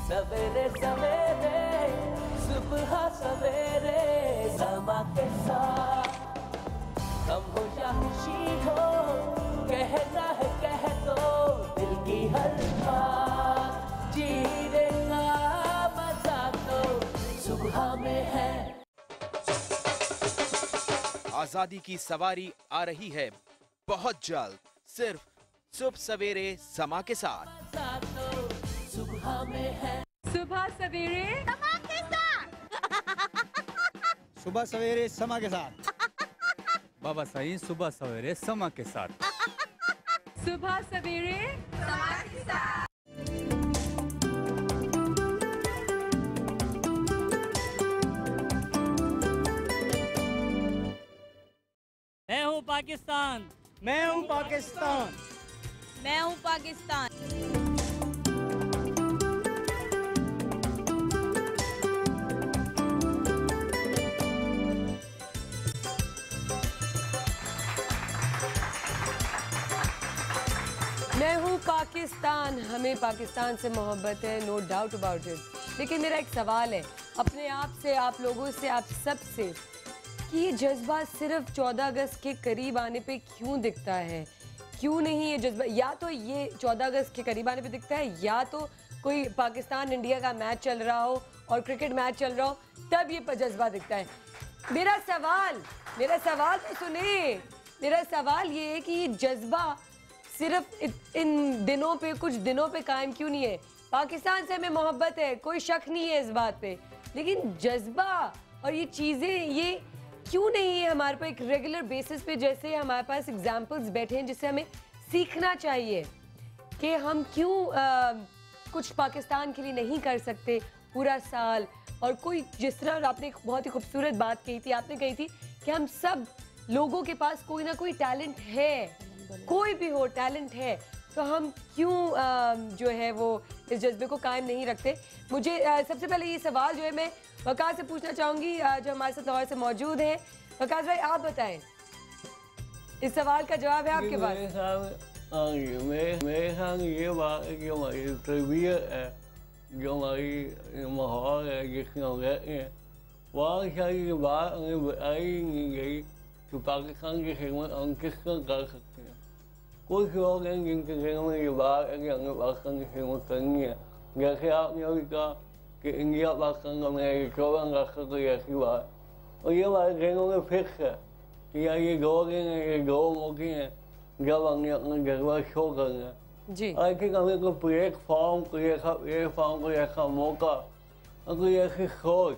सवेरे सवेरे, सुबह सवेरे समा के साथ, कम हो या खुशी हो, कहना है कह दो दिल की हर बात, जीने का मजा तो सुबह में है। आजादी की सवारी आ रही है बहुत जल्द, सिर्फ सुबह सवेरे समा के साथ। सुबह में है सुबह सवेरे सुबह सवेरे समा के साथ। बाबा साईं सुबह सवेरे समा के साथ। सुबह सवेरे समा के साथ। मैं हूँ पाकिस्तान, मैं हूँ पाकिस्तान, मैं हूँ पाकिस्तान। मैं हूँ पाकिस्तान, हमें पाकिस्तान से मोहब्बत है, नो डाउट अबाउट इट। लेकिन मेरा एक सवाल है अपने आप से, आप लोगों से, आप सब से, कि ये जज्बा सिर्फ 14 अगस्त के करीब आने पे क्यों दिखता है? क्यों नहीं ये जज्बा, या तो ये 14 अगस्त के करीब आने पे दिखता है, या तो कोई पाकिस्तान इंडिया का मैच चल रहा हो और क्रिकेट मैच चल रहा हो तब ये जज्बा दिखता है। मेरा सवाल तो सुने। मेरा सवाल ये है कि ये जज्बा सिर्फ इन दिनों पे, कुछ दिनों पे कायम क्यों नहीं है? पाकिस्तान से हमें मोहब्बत है, कोई शक नहीं है इस बात पे, लेकिन जज्बा और ये चीज़ें ये क्यों नहीं है हमारे पास एक रेगुलर बेसिस पे? जैसे हमारे पास एग्जाम्पल्स बैठे हैं जिससे हमें सीखना चाहिए कि हम क्यों कुछ पाकिस्तान के लिए नहीं कर सकते पूरा साल। और कोई, जिस तरह आपने एक बहुत ही खूबसूरत बात कही थी, आपने कही थी कि हम सब लोगों के पास कोई ना कोई टैलेंट है, कोई भी हो टैलेंट है, तो हम क्यों जो है वो इस जज्बे को कायम नहीं रखते? मुझे सबसे पहले ये सवाल जो है मैं वकास से पूछना चाहूँगी, जो हमारे साथ लाहौर से मौजूद है। वकास भाई आप बताएं, इस सवाल का जवाब है आपके पास? मेरे साथ ये बात है कि हमारी तरबियत है, जो हमारी माहौल है जिसमें हम रहते हैं, वहाँ सारी बात हमें बताई नहीं गई कि पाकिस्तान की खिदमत हम किस तरह कर सकते हैं। कुछ लोग हैं जिनके दिलों में ये बात है कि हमें पाकिस्तान की खिदमत करनी है। जैसे आपने अभी कहा कि इंडिया पाकिस्तान का मैच 14 अगस्त को कोई ऐसी बात, और ये हमारे दिलों में फिक्स है कि यार ये 2 दिन हैं, ये 2 मौके हैं जब हमने अपना जज्बा शो करना है जी। आई थिंक हमें कोई प्लेटफॉर्म, कोई ऐसा मौका और कोई ऐसी सोच,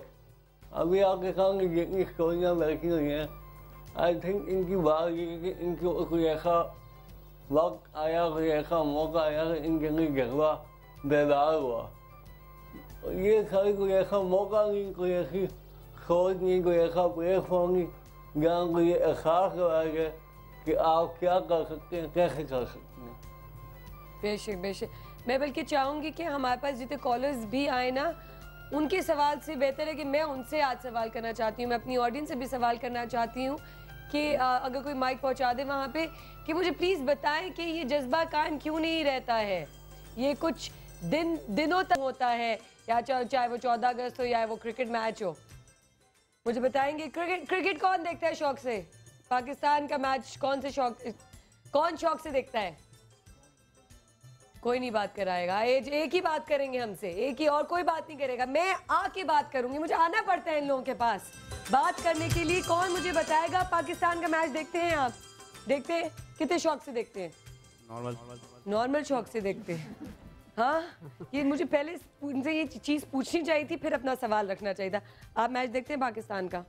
अभी आपके सामने जितनी स्टोरियाँ बैठी हुई हैं, आई थिंक इनकी बात ये कि इनको कोई ऐसा वक्त आया, कोई ऐसा मौका आया कि इनके लिए जज्बा बेदार हुआ। ये सारी कोई ऐसा मौका नहीं, कोई ऐसी सोच नहीं, कोई ऐसा प्लेटफॉर्म नहीं जहाँ कोई एहसास कराया जाए कि आप क्या कर सकते हैं, कैसे कर सकते हैं। बेशक बेशक, मैं बल्कि चाहूँगी कि हमारे पास जितने कॉलर्स भी आए ना, उनके सवाल से बेहतर है कि मैं उनसे आज सवाल करना चाहती हूँ, मैं अपनी ऑडियंस से भी सवाल करना चाहती हूँ कि अगर कोई माइक पहुँचा दे वहाँ पे, कि मुझे प्लीज़ बताएं कि ये जज्बा कायम क्यों नहीं रहता है? ये कुछ दिनों तक होता है, या चाहे वो 14 अगस्त हो या वो क्रिकेट मैच हो। मुझे बताएंगे क्रिकेट कौन देखता है शौक से? पाकिस्तान का मैच कौन शौक से देखता है? कोई नहीं बात कराएगा। एक ही बात करेंगे हमसे, एक ही, और कोई बात नहीं करेगा। मैं आके बात करूंगी, मुझे आना पड़ता है इन लोगों के पास बात करने के लिए। कौन मुझे बताएगा पाकिस्तान का मैच देखते हैं आप? देखते हैं? कितने शौक से देखते हैं? नॉर्मल शौक से देखते हैं। हाँ, ये मुझे पहले उनसे ये चीज़ पूछनी चाहिए थी, फिर अपना सवाल रखना चाहिए था। आप मैच देखते हैं पाकिस्तान का?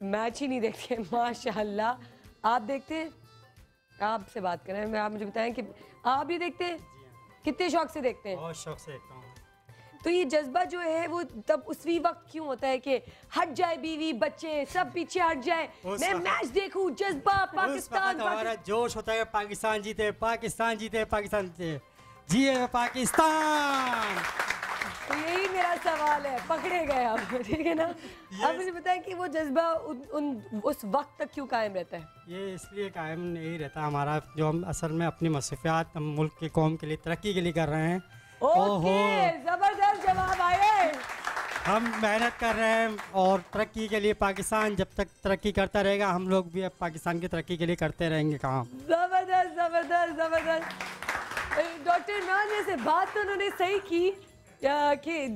मैच ही नहीं देखते हैं, माशाल्लाह। आप देखते हैं? आपसे बात करें, मैं, आप मुझे बताएं कि आप भी देखते हैं? कितने शौक से देखते हैं? बहुत शौक से देखता हूँ। तो ये जज्बा जो है वो तब उसी वक्त क्यों होता है कि हट जाए बीवी बच्चे सब पीछे हट जाए, मैं मैच देखूं, जज्बा पाकिस्तान। हमारा जोश होता है पाकिस्तान जीते, पाकिस्तान जीते, पाकिस्तान जीते, जिए पाकिस्तान। तो यही मेरा सवाल है, पकड़े गए आप, ठीक है ना? अब मुझे बताएं कि वो जज्बा उस वक्त तक क्यों कायम रहता है? ये इसलिए कायम नहीं रहता हमारा, जो हम असल में अपनी मसरूफियात हम मुल्क की कौम के लिए, तरक्की के लिए कर रहे हैं। ओके, जबरदस्त जवाब आए। हम मेहनत कर रहे हैं और तरक्की के लिए, पाकिस्तान जब तक तरक्की करता रहेगा हम लोग भी अब पाकिस्तान की तरक्की के लिए करते रहेंगे काम। जबरदस्त जबरदस्त जबरदस्त। डॉक्टर इमरान, जैसे बात तो उन्होंने सही की, कि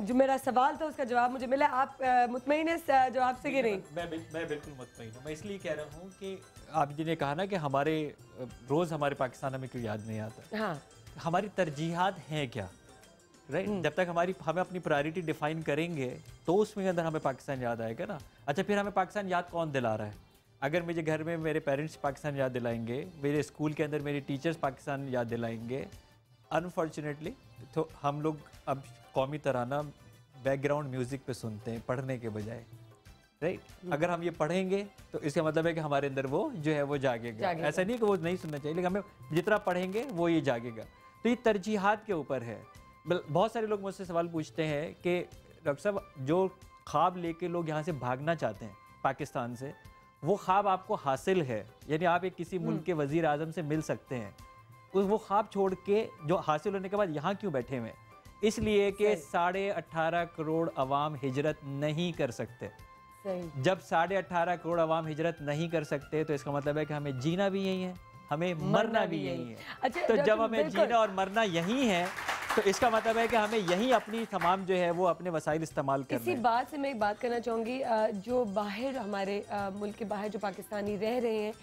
जो मेरा सवाल था उसका जवाब मुझे मिला। आप मुतमईन है जवाब से कि नहीं? मैं बिल्कुल मुतमईन हूँ। मैं इसलिए कह रहा हूँ कि आप जी ने कहा ना कि हमारे रोज़ हमारे पाकिस्तान हमें क्यों याद नहीं आता। हाँ। हमारी तरजीहात हैं क्या, राइट? जब तक हमें अपनी प्रायोरिटी डिफाइन करेंगे तो उसमें अंदर हमें पाकिस्तान याद आएगा ना। अच्छा, फिर हमें पाकिस्तान याद कौन दिला रहा है? अगर मुझे घर में मेरे पेरेंट्स पाकिस्तान याद दिलाएंगे, मेरे स्कूल के अंदर मेरे टीचर्स पाकिस्तान याद दिलाएंगे, अनफॉर्चुनेटली तो हम लोग अब कौमी तराना बैकग्राउंड म्यूज़िक पे सुनते हैं पढ़ने के बजाय, राइट? अगर हम ये पढ़ेंगे तो इसका मतलब है कि हमारे अंदर वो जो है वो जागेगा। ऐसा नहीं कि वो नहीं सुनना चाहिए, लेकिन हमें जितना पढ़ेंगे वो ये जागेगा। तो ये तरजीहात के ऊपर है। बहुत सारे लोग मुझसे सवाल पूछते हैं कि डॉक्टर साहब, जो ख्वाब लेके लोग यहाँ से भागना चाहते हैं पाकिस्तान से, वो ख्वाब आपको हासिल है, यानी आप एक किसी मुल्क के वज़ीर आज़म से मिल सकते हैं, वो ख्वाब छोड़ के जो हासिल होने के बाद यहाँ क्यों बैठे हुए? इसलिए कि 18.5 करोड़ अवाम हिजरत नहीं कर सकते। जब 18.5 करोड़ अवाम हिजरत नहीं कर सकते तो इसका मतलब है कि हमें जीना भी यही है, हमें मरना भी यही है। अच्छा, तो जब हमें जीना और मरना यही है तो इसका मतलब है कि हमें यही अपनी तमाम जो है वो अपने वसाइल इस्तेमाल करने हैं। इसी बात से मैं एक बात करना चाहूँगी, जो बाहर हमारे मुल्क के बाहर जो पाकिस्तानी रह रहे हैं,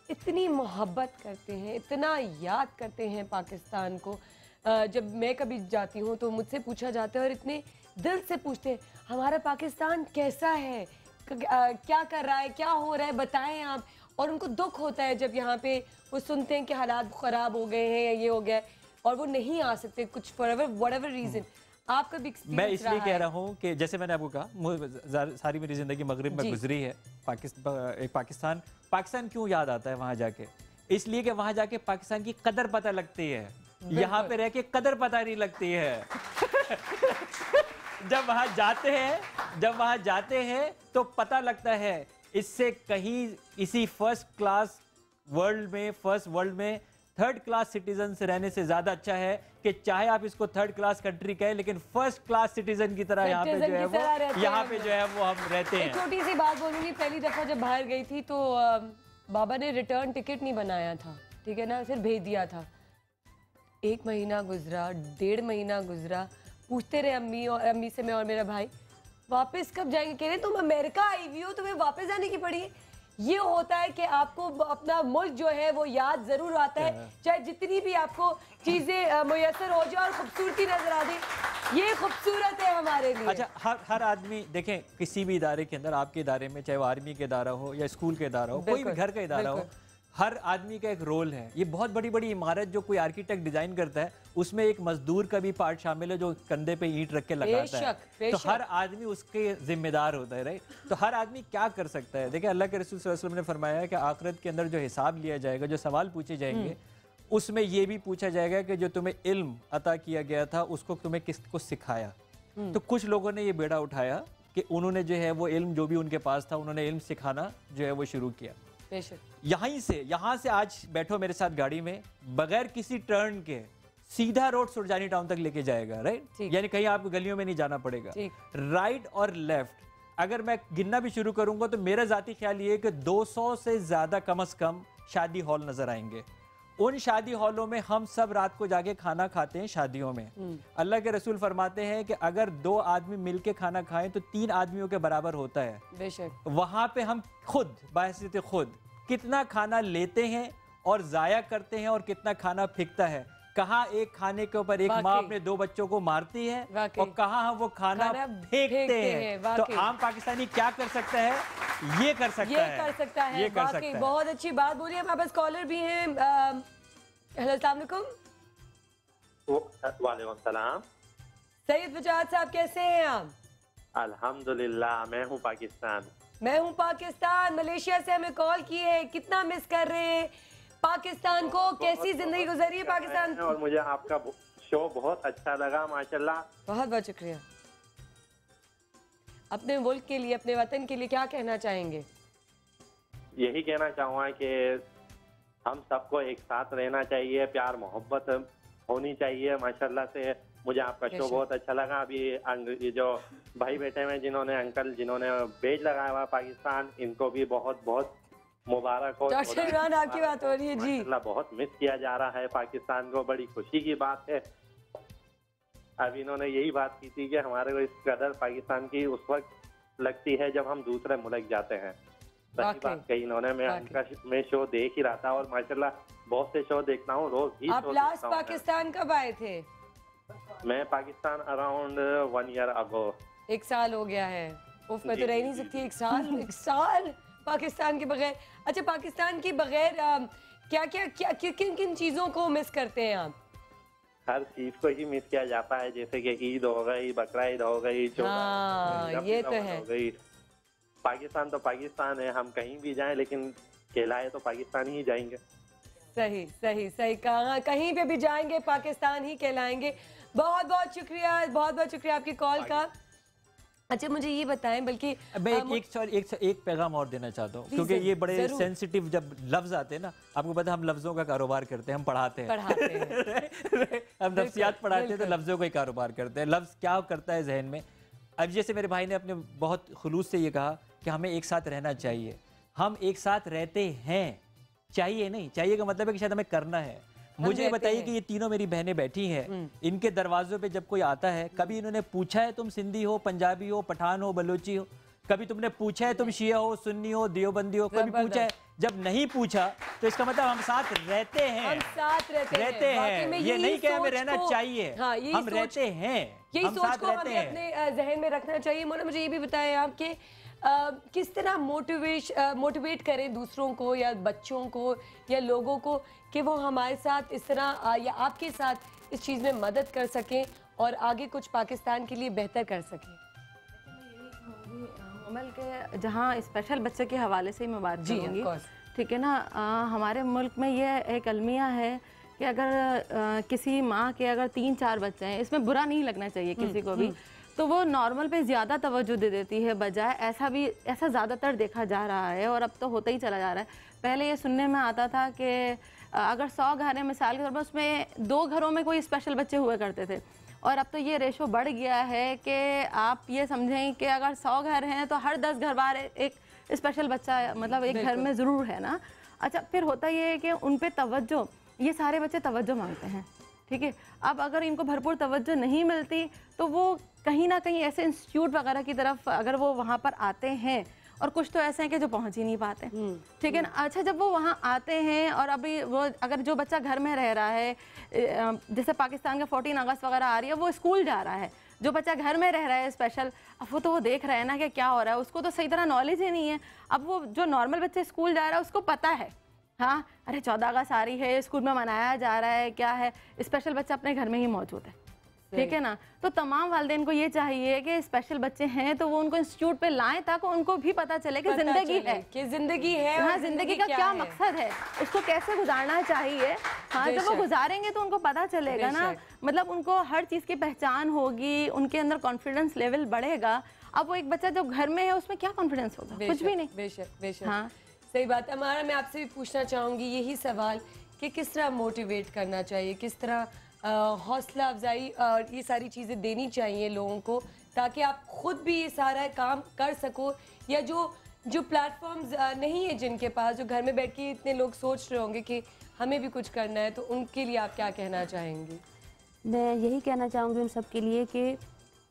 इतनी मोहब्बत करते हैं, इतना याद करते हैं पाकिस्तान को। जब मैं कभी जाती हूँ तो मुझसे पूछा जाता है और इतने दिल से पूछते हैं, हमारा पाकिस्तान कैसा है, क्या कर रहा है, क्या हो रहा है, बताएं आप। और उनको दुख होता है जब यहाँ पे वो सुनते हैं कि हालात ख़राब हो गए हैं या ये हो गया है और वो नहीं आ सकते कुछ फॉरएवर व्हाटएवर रीज़न। आपका भी एक्सपीरियंस मैं इसलिए कह रहा हूँ कि जैसे मैंने आपको कहा, सारी मेरी ज़िंदगी मगरिब में गुजरी है। पाकिस्तान क्यों याद आता है वहाँ जाके? इसलिए कि वहाँ जाके पाकिस्तान की कदर पता लगती है, यहाँ पे रह के कदर पता नहीं लगती है। जब वहाँ जाते हैं तो पता लगता है। इससे कहीं इसी फर्स्ट वर्ल्ड में थर्ड क्लास सिटीजन से रहने से ज्यादा अच्छा है कि चाहे आप इसको थर्ड क्लास कंट्री कहें, लेकिन फर्स्ट क्लास सिटीजन की तरह यहाँ पे जो है वो हम रहते हैं। छोटी सी बात बोलूंगी, पहली दफा जब बाहर गई थी तो बाबा ने रिटर्न टिकट नहीं बनाया था, ठीक है ना, सिर्फ भेज दिया था। 1 महीना गुजरा, 1.5 महीना गुजरा, पूछते रहे अम्मी से मैं और मेरा भाई, वापस कब जाएंगे? कह रहे तुम अमेरिका आई हुई हो, तुम्हें वापस जाने की पड़ी है। ये होता है कि आपको अपना मुल्क जो है वो याद जरूर आता है, चाहे जितनी भी आपको चीजें मुयसर हो जाए और खूबसूरती नजर आ जाए। ये खूबसूरत है हमारे लिए। अच्छा, हर आदमी देखें, किसी भी इदारे के अंदर, आपके इदारे में चाहे वो आर्मी के इदारा हो या स्कूल के इदारा हो, कोई भी घर का इदारा हो, हर आदमी का एक रोल है। ये बहुत बड़ी बड़ी इमारत जो कोई आर्किटेक्ट डिजाइन करता है, उसमें एक मजदूर का भी पार्ट शामिल है जो कंधे पे ईंट रख के लगाता है। तो हर आदमी उसके जिम्मेदार होता है, राइट? तो हर आदमी क्या कर सकता है? देखिए, अल्लाह के रसूल सल्लल्लाहु अलैहि वसल्लम ने फरमाया कि आखिरत के अंदर जो हिसाब लिया जाएगा, जो सवाल पूछे जाएंगे, उसमें ये भी पूछा जाएगा कि जो तुम्हें इल्म अता किया गया था उसको तुम्हें किसको सिखाया। तो कुछ लोगों ने ये बेड़ा उठाया कि उन्होंने जो है वो इल्म जो भी उनके पास था, उन्होंने इल्म सिखाना जो है वो शुरू किया। यहाँ से आज बैठो मेरे साथ गाड़ी में, बगैर किसी टर्न के सीधा रोड सुरजानी टाउन तक लेके जाएगा, राइट? यानी कहीं आपको गलियों में नहीं जाना पड़ेगा। राइट और लेफ्ट अगर मैं गिनना भी शुरू करूंगा तो मेरा जाती ख्याल ये है कि 200 से ज्यादा कम से कम शादी हॉल नजर आएंगे। उन शादी हॉलों में हम सब रात को जाके खाना खाते हैं शादियों में। अल्लाह के रसूल फरमाते हैं कि अगर 2 आदमी मिलके खाना खाएं तो 3 आदमियों के बराबर होता है। बेशक। वहां पे हम खुद बाहसियत खुद कितना खाना लेते हैं और जाया करते हैं और कितना खाना फेंकता है। कहाँ एक खाने के ऊपर एक माँ अपने 2 बच्चों को मारती है और कहाँ हम वो खाना फेंकते हैं। तो आम पाकिस्तानी क्या कर सकता है? ये कर सकता है। बहुत अच्छी बात बोली। हमारे पास कॉलर भी हैं। हेलो, अस्सलाम वालेकुम। वालेकुम सलाम। सैयद फजाद साहब, कैसे हैं आप? अल्हम्दुलिल्लाह, मैं हूँ पाकिस्तान। मैं हूँ पाकिस्तान। मलेशिया से हमें कॉल की है। कितना मिस कर रहे हैं पाकिस्तान को? कैसी जिंदगी गुजरी है पाकिस्तान? और मुझे आपका शो बहुत अच्छा लगा, माशाल्लाह। बहुत बहुत शुक्रिया। अपने मुल्क के लिए, अपने वतन के लिए क्या कहना चाहेंगे? यही कहना चाहूँगा कि हम सबको एक साथ रहना चाहिए, प्यार मोहब्बत होनी चाहिए। माशाल्लाह से मुझे आपका शो बहुत अच्छा लगा। अभी ये जो भाई बैठे हुए जिन्होंने बेज लगाया हुआ पाकिस्तान, इनको भी बहुत बहुत मुबारक हो। डॉक्टर इमरान, आपकी बात हो रही है जी। बहुत मिस किया जा रहा है पाकिस्तान को, बड़ी खुशी की बात है। अब इन्होंने यही बात की थी कि हमारे को इस कदर पाकिस्तान की उस वक्त लगती है जब हम दूसरे मुल्क जाते हैं। सही बात कही इन्होंने। मैं शो देख ही रहा था और माशाल्लाह बहुत से शो देखता हूँ रोज ही। आप लास्ट पाकिस्तान कब आए थे? मैं पाकिस्तान अराउंड 1 ईयर अगो। 1 साल हो गया है। उफ, मैं तो रह नहीं सकती 1 साल। 1 साल पाकिस्तान के बगैर। अच्छा, पाकिस्तान के बगैर क्या किन किन चीजों को मिस करते हैं आप? हर चीज को ही मिस किया जाता है, जैसे कि ईद हो गई, बकरा ईद हो गई, ये तो है। हो गई। पाकिस्तान तो पाकिस्तान है, हम कहीं भी जाएं लेकिन कहलाए तो पाकिस्तान ही जाएंगे। सही सही सही कहा, कहीं पे भी जाएंगे पाकिस्तान ही कहलाएंगे। बहुत बहुत शुक्रिया, बहुत बहुत शुक्रिया आपकी कॉल का। अच्छा, मुझे ये बताएं, बल्कि मैं एक पैगाम और देना चाहता हूँ, क्योंकि ये बड़े सेंसिटिव जब लफ्ज आते हैं ना, आपको पता है हम लफ्जों का कारोबार करते हैं, हम पढ़ाते हैं हम नफ्सियात पढ़ाते हैं तो लफ्जों का ही कारोबार करते हैं। लफ्ज क्या करता है जहन में। अब जैसे मेरे भाई ने अपने बहुत खुलूस से ये कहा कि हमें एक साथ रहना चाहिए, हम एक साथ रहते हैं, चाहिए नहीं, चाहिए का मतलब है कि शायद हमें करना है। मुझे बताइए कि ये तीनों मेरी बहनें बैठी हैं, इनके दरवाजों पे जब कोई आता है, कभी इन्होंने पूछा है तुम सिंधी हो, पंजाबी हो, पठान हो, बलोची हो? कभी तुमने पूछा है तुम शिया हो, सुन्नी हो, देवबंदी हो? कभी पूछा है? जब नहीं पूछा तो इसका मतलब हम साथ रहते हैं। हम साथ रहते हैं। ये नहीं कि हमें रहना चाहिए, हम रहते हैं। यही सोच को हमें अपने जहन में रखना चाहिए। मुझे ये भी बताएं आप कि किस तरह मोटिवेट करें दूसरों को या बच्चों को या लोगों को कि वो हमारे साथ इस तरह या आपके साथ इस चीज़ में मदद कर सकें और आगे कुछ पाकिस्तान के लिए बेहतर कर सकें। अमल के जहाँ स्पेशल बच्चे के हवाले से ही मैं बात करूँगी, ठीक है ना। हमारे मुल्क में ये एक अलमिया है कि अगर किसी माँ के अगर 3-4 बच्चे हैं, इसमें बुरा नहीं लगना चाहिए किसी को भी, तो वो नॉर्मल पे ज़्यादा तवज्जो दे देती है बजाय ऐसा ज़्यादातर देखा जा रहा है और अब तो होता ही चला जा रहा है। पहले ये सुनने में आता था कि अगर 100 घर हैं मिसाल के तौर पर, उसमें 2 घरों में कोई स्पेशल बच्चे हुआ करते थे, और अब तो ये रेशो बढ़ गया है कि आप ये समझें कि अगर 100 घर हैं तो हर 10 घर बार एक स्पेशल बच्चा मतलब एक घर में ज़रूर है ना। अच्छा, फिर होता ये है कि उन पर तवज्जो, ये सारे बच्चे तवज्जो मांगते हैं, ठीक है। अब अगर इनको भरपूर तवज्जो नहीं मिलती तो वो कहीं ना कहीं ऐसे इंस्टीट्यूट वगैरह की तरफ अगर वो वहाँ पर आते हैं, और कुछ तो ऐसे हैं कि जो पहुँच ही नहीं पाते, ठीक है ना। अच्छा, जब वो वहाँ आते हैं और अभी वो अगर जो बच्चा घर में रह रहा है, जैसे पाकिस्तान का 14 अगस्त वगैरह आ रही है, वो स्कूल जा रहा है, जो बच्चा घर में रह रहा है स्पेशल, अब वो तो वो देख रहा है ना कि क्या हो रहा है, उसको तो सही तरह नॉलेज ही नहीं है। अब वो जो नॉर्मल बच्चे स्कूल जा रहा है उसको पता है, हाँ अरे 14 अगस्त आ रही है, स्कूल में मनाया जा रहा है, क्या है, स्पेशल बच्चा अपने घर में ही मौजूद है, ठीक है ना। तो तमाम वालिदैन को ये चाहिए कि स्पेशल बच्चे हैं तो वो उनको इंस्टीट्यूट पे लाएं ताकि उनको भी पता चले कि जिंदगी है, कि जिंदगी है, हाँ जिंदगी का क्या मकसद है, उसको कैसे गुजारना चाहिए। हाँ, जब वो गुजारेंगे तो उनको पता चलेगा ना, मतलब उनको हर चीज़ की पहचान होगी, उनके अंदर कॉन्फिडेंस लेवल बढ़ेगा। अब वो एक बच्चा जब घर में है उसमें क्या कॉन्फिडेंस होगा, कुछ भी नहीं। बेशक हाँ, सही बात है। हमारा मैं आपसे भी पूछना चाहूँगी यही सवाल कि किस तरह मोटिवेट करना चाहिए, किस तरह हौसला अफजाई और ये सारी चीज़ें देनी चाहिए लोगों को, ताकि आप खुद भी ये सारा काम कर सको, या जो प्लेटफॉर्म्स नहीं है जिनके पास, जो घर में बैठ के इतने लोग सोच रहे होंगे कि हमें भी कुछ करना है, तो उनके लिए आप क्या कहना चाहेंगे? मैं यही कहना चाहूँगी उन सब के लिए कि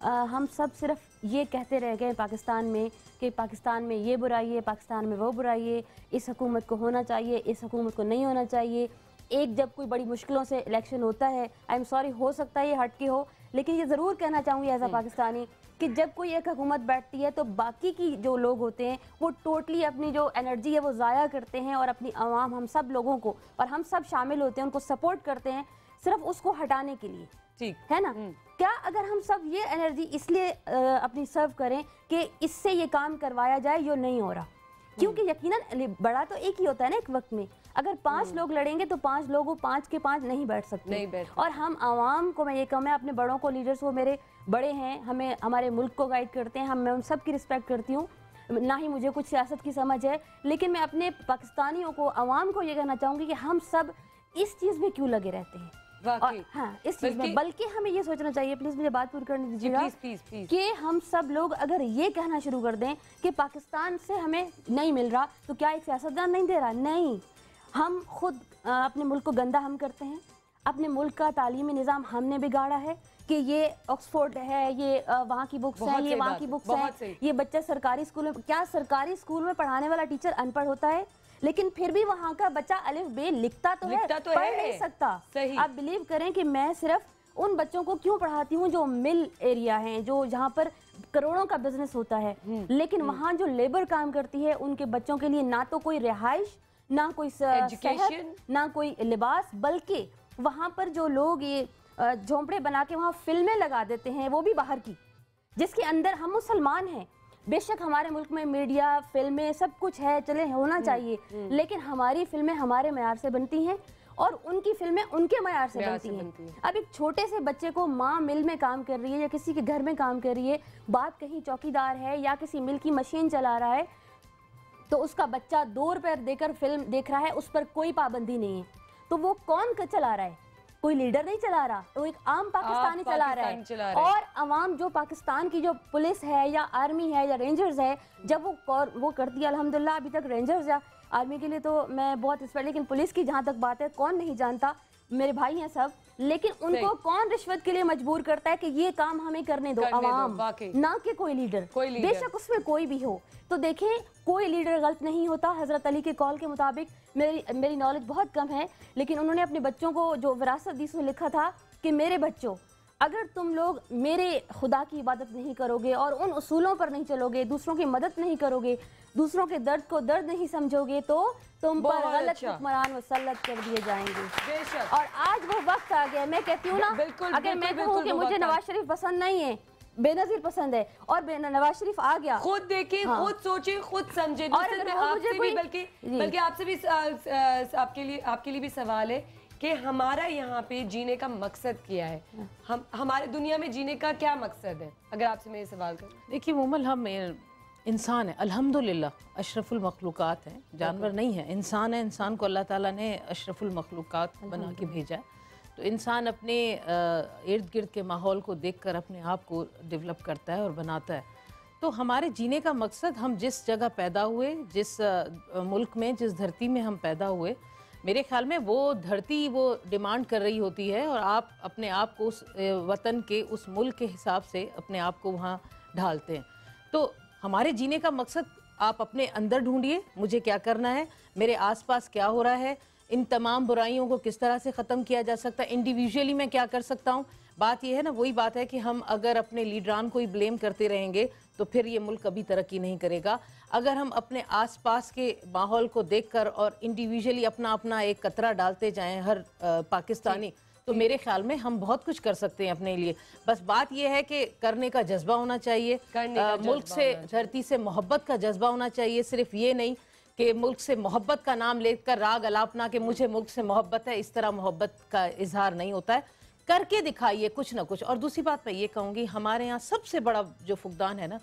हम सब सिर्फ ये कहते रह गए पाकिस्तान में कि पाकिस्तान में ये बुराई है, पाकिस्तान में वो बुराई है, इस हुकूमत को होना चाहिए, इस हुकूमत को नहीं होना चाहिए। एक जब कोई बड़ी मुश्किलों से इलेक्शन होता है, आई एम सॉरी हो सकता है ये हट के हो, लेकिन ये ज़रूर कहना चाहूँगी एज अ पाकिस्तानी कि जब कोई एक हुकूमत बैठती है तो बाकी की जो लोग होते हैं वो टोटली अपनी जो एनर्जी है वो ज़ाया करते हैं, और अपनी आवाम, हम सब लोगों को, और हम सब शामिल होते हैं, उनको सपोर्ट करते हैं सिर्फ उसको हटाने के लिए, ठीक है ना। क्या अगर हम सब ये एनर्जी इसलिए अपनी सर्व करें कि इससे ये काम करवाया जाए, ये नहीं हो रहा, क्योंकि यकीनन बड़ा तो एक ही होता है ना एक वक्त में। अगर 5 लोग लड़ेंगे तो 5 लोग 5 के 5 नहीं बैठ सकते, और हम आवाम को, मैं ये कहूँ, मैं अपने बड़ों को, लीडर्स को, मेरे बड़े हैं, हमें हमारे मुल्क को गाइड करते हैं, मैं उन सब की रिस्पेक्ट करती हूँ, ना ही मुझे कुछ सियासत की समझ है, लेकिन मैं अपने पाकिस्तानियों को, आवाम को ये कहना चाहूँगी कि हम सब इस चीज़ में क्यों लगे रहते हैं। और हाँ, इस चीज़ में बल्कि हमें ये सोचना चाहिए, प्लीज़ मुझे बात पूरी करने दीजिएगा, कि हम सब लोग अगर ये कहना शुरू कर दें कि पाकिस्तान से हमें नहीं मिल रहा तो क्या एक सियासतदान नहीं दे रहा, नहीं, हम खुद अपने मुल्क को गंदा हम करते हैं, अपने मुल्क का तालीमी निज़ाम हमने बिगाड़ा है, कि ये ऑक्सफोर्ड है, ये वहाँ की बुक्स हैं, ये वहाँ की बुक्स हैं, ये बच्चा सरकारी स्कूल में, क्या सरकारी स्कूल में पढ़ाने वाला टीचर अनपढ़ होता है? लेकिन फिर भी वहाँ का बच्चा अलिफ बे लिखता तो है, पढ़ नहीं सकता। आप बिलीव करें कि मैं सिर्फ उन बच्चों को क्यों पढ़ाती हूँ जो मिल एरिया हैं, जो जहाँ पर करोड़ों का बिजनेस होता है, लेकिन वहाँ जो लेबर काम करती है उनके बच्चों के लिए ना तो कोई रिहाइश, ना कोई एजुकेशन, ना कोई लिबास, बल्कि वहाँ पर जो लोग ये झोंपड़े बना के वहाँ फिल्में लगा देते हैं, वो भी बाहर की, जिसके अंदर हम मुसलमान हैं। बेशक हमारे मुल्क में मीडिया, फिल्में सब कुछ है, चले होना चाहिए, लेकिन हमारी फिल्में हमारे मयार से बनती हैं और उनकी फिल्में उनके मयार से बनती हैं। अब एक छोटे से बच्चे को माँ मिल में काम कर रही है या किसी के घर में काम कर रही है, बाप कहीं चौकीदार है या किसी मिल की मशीन चला रहा है, तो उसका बच्चा 2 रुपए देकर फिल्म देख रहा है, उस पर कोई पाबंदी नहीं है। तो वो कौन चला रहा है? कोई लीडर नहीं चला रहा, वो एक आम पाकिस्तानी चला रहा है। और अवाम जो पाकिस्तान की जो पुलिस है या आर्मी है या रेंजर्स है, जब वो करती है, अल्हम्दुलिल्लाह अभी तक रेंजर्स या आर्मी के लिए तो मैं बहुत रिस्पेक्ट, लेकिन पुलिस की जहाँ तक बात है, कौन नहीं जानता, मेरे भाई हैं सब, लेकिन उनको कौन रिश्वत के लिए मजबूर करता है कि ये काम हमें करने दो, अवाम, ना कि कोई लीडर, बेशक उसमें कोई भी हो। तो देखें, कोई लीडर गलत नहीं होता। हजरत अली के कॉल के मुताबिक, मेरी नॉलेज बहुत कम है, लेकिन उन्होंने अपने बच्चों को जो विरासत दी उसमें लिखा था कि मेरे बच्चों, अगर तुम लोग मेरे खुदा की इबादत नहीं करोगे और उन उसूलों पर नहीं चलोगे, दूसरों की मदद नहीं करोगे, दूसरों के दर्द को दर्द नहीं समझोगे, तो तुम पर गलत हुक्मरान मुसल्लत कर दिए जाएंगे। और आज वो वक्त आ गया, मैं कहती हूँ ना, अगर मैं कहूँ कि मुझे नवाज शरीफ पसंद नहीं है, बेनजीर पसंद है, और नवाज शरीफ आ गया, खुद देखें, खुद सोचें, खुद समझें। बल्कि आपसे भी आपके लिए भी सवाल है कि हमारा यहाँ पे जीने का मकसद क्या है, हमारे दुनिया में जीने का क्या मकसद है? अगर आपसे मैं ये सवाल करूँ। देखिए मोमल, हम इंसान है, अल्हम्दुलिल्लाह अशरफुल मखलूक़ात हैं, जानवर नहीं है, इंसान है। इंसान को अल्लाह ताला ने अशरफुल मखलूक़ात बना के भेजा है। तो इंसान अपने इर्द गिर्द के माहौल को देखकर अपने आप को डेवलप करता है और बनाता है। तो हमारे जीने का मकसद, हम जिस जगह पैदा हुए, जिस मुल्क में, जिस धरती में हम पैदा हुए, मेरे ख्याल में वो धरती वो डिमांड कर रही होती है और आप अपने आप को उस वतन के, उस मुल्क के हिसाब से अपने आप को वहाँ ढालते हैं। तो हमारे जीने का मकसद आप अपने अंदर ढूंढिए, मुझे क्या करना है, मेरे आसपास क्या हो रहा है, इन तमाम बुराइयों को किस तरह से ख़त्म किया जा सकता है, इंडिविजुअली मैं क्या कर सकता हूँ। बात यह है ना, वही बात है कि हम अगर अपने लीडरान को ही ब्लेम करते रहेंगे तो फिर ये मुल्क कभी तरक्की नहीं करेगा। अगर हम अपने आसपास के माहौल को देखकर और इंडिविजुअली अपना अपना एक कतरा डालते जाएं हर पाकिस्तानी, तो मेरे ख्याल में हम बहुत कुछ कर सकते हैं अपने लिए। बस बात यह है कि करने का जज्बा होना चाहिए, मुल्क से, धरती से मोहब्बत का जज्बा होना चाहिए। सिर्फ ये नहीं कि मुल्क से मोहब्बत का नाम लेकर राग अलापना कि मुझे मुल्क से मोहब्बत है, इस तरह मोहब्बत का इजहार नहीं होता है। करके दिखाइए कुछ ना कुछ। और दूसरी बात मैं ये कहूँगी, हमारे यहाँ सबसे बड़ा जो फुकदान है ना,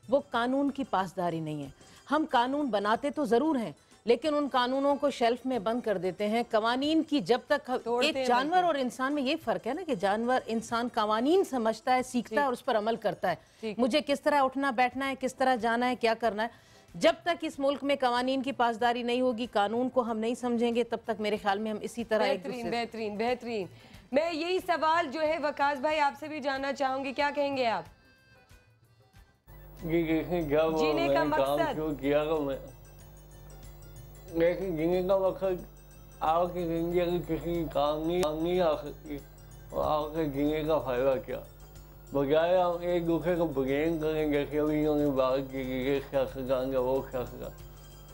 वो कानून की पासदारी नहीं है। हम कानून बनाते तो ज़रूर हैं, लेकिन उन कानूनों को शेल्फ में बंद कर देते हैं। कवानीन की जब तक एक जानवर और इंसान में ये फ़र्क है ना कि जानवर, इंसान कवानीन समझता है, सीखता है और उस पर अमल करता है। मुझे किस तरह उठना बैठना है, किस तरह जाना है, क्या करना है। जब तक इस मुल्क में कवानीन की पासदारी नहीं होगी, कानून को हम नहीं समझेंगे, तब तक मेरे ख्याल में हम इसी तरह बेहतरीन बेहतरीन। मैं यही सवाल जो है वकास भाई आपसे भी जानना चाहूंगी, क्या कहेंगे आप? जीने का मकसद किया मैं, लेकिन जीने का मकसद आपकी जिंदगी किसी काम नहीं आ सकती, और आपके जीने का फायदा क्या? बजाय हम एक दूसरे को ब्लेम करें, जैसे अभी उन्होंने बात की ये सियासतदान या वो सियासतदान।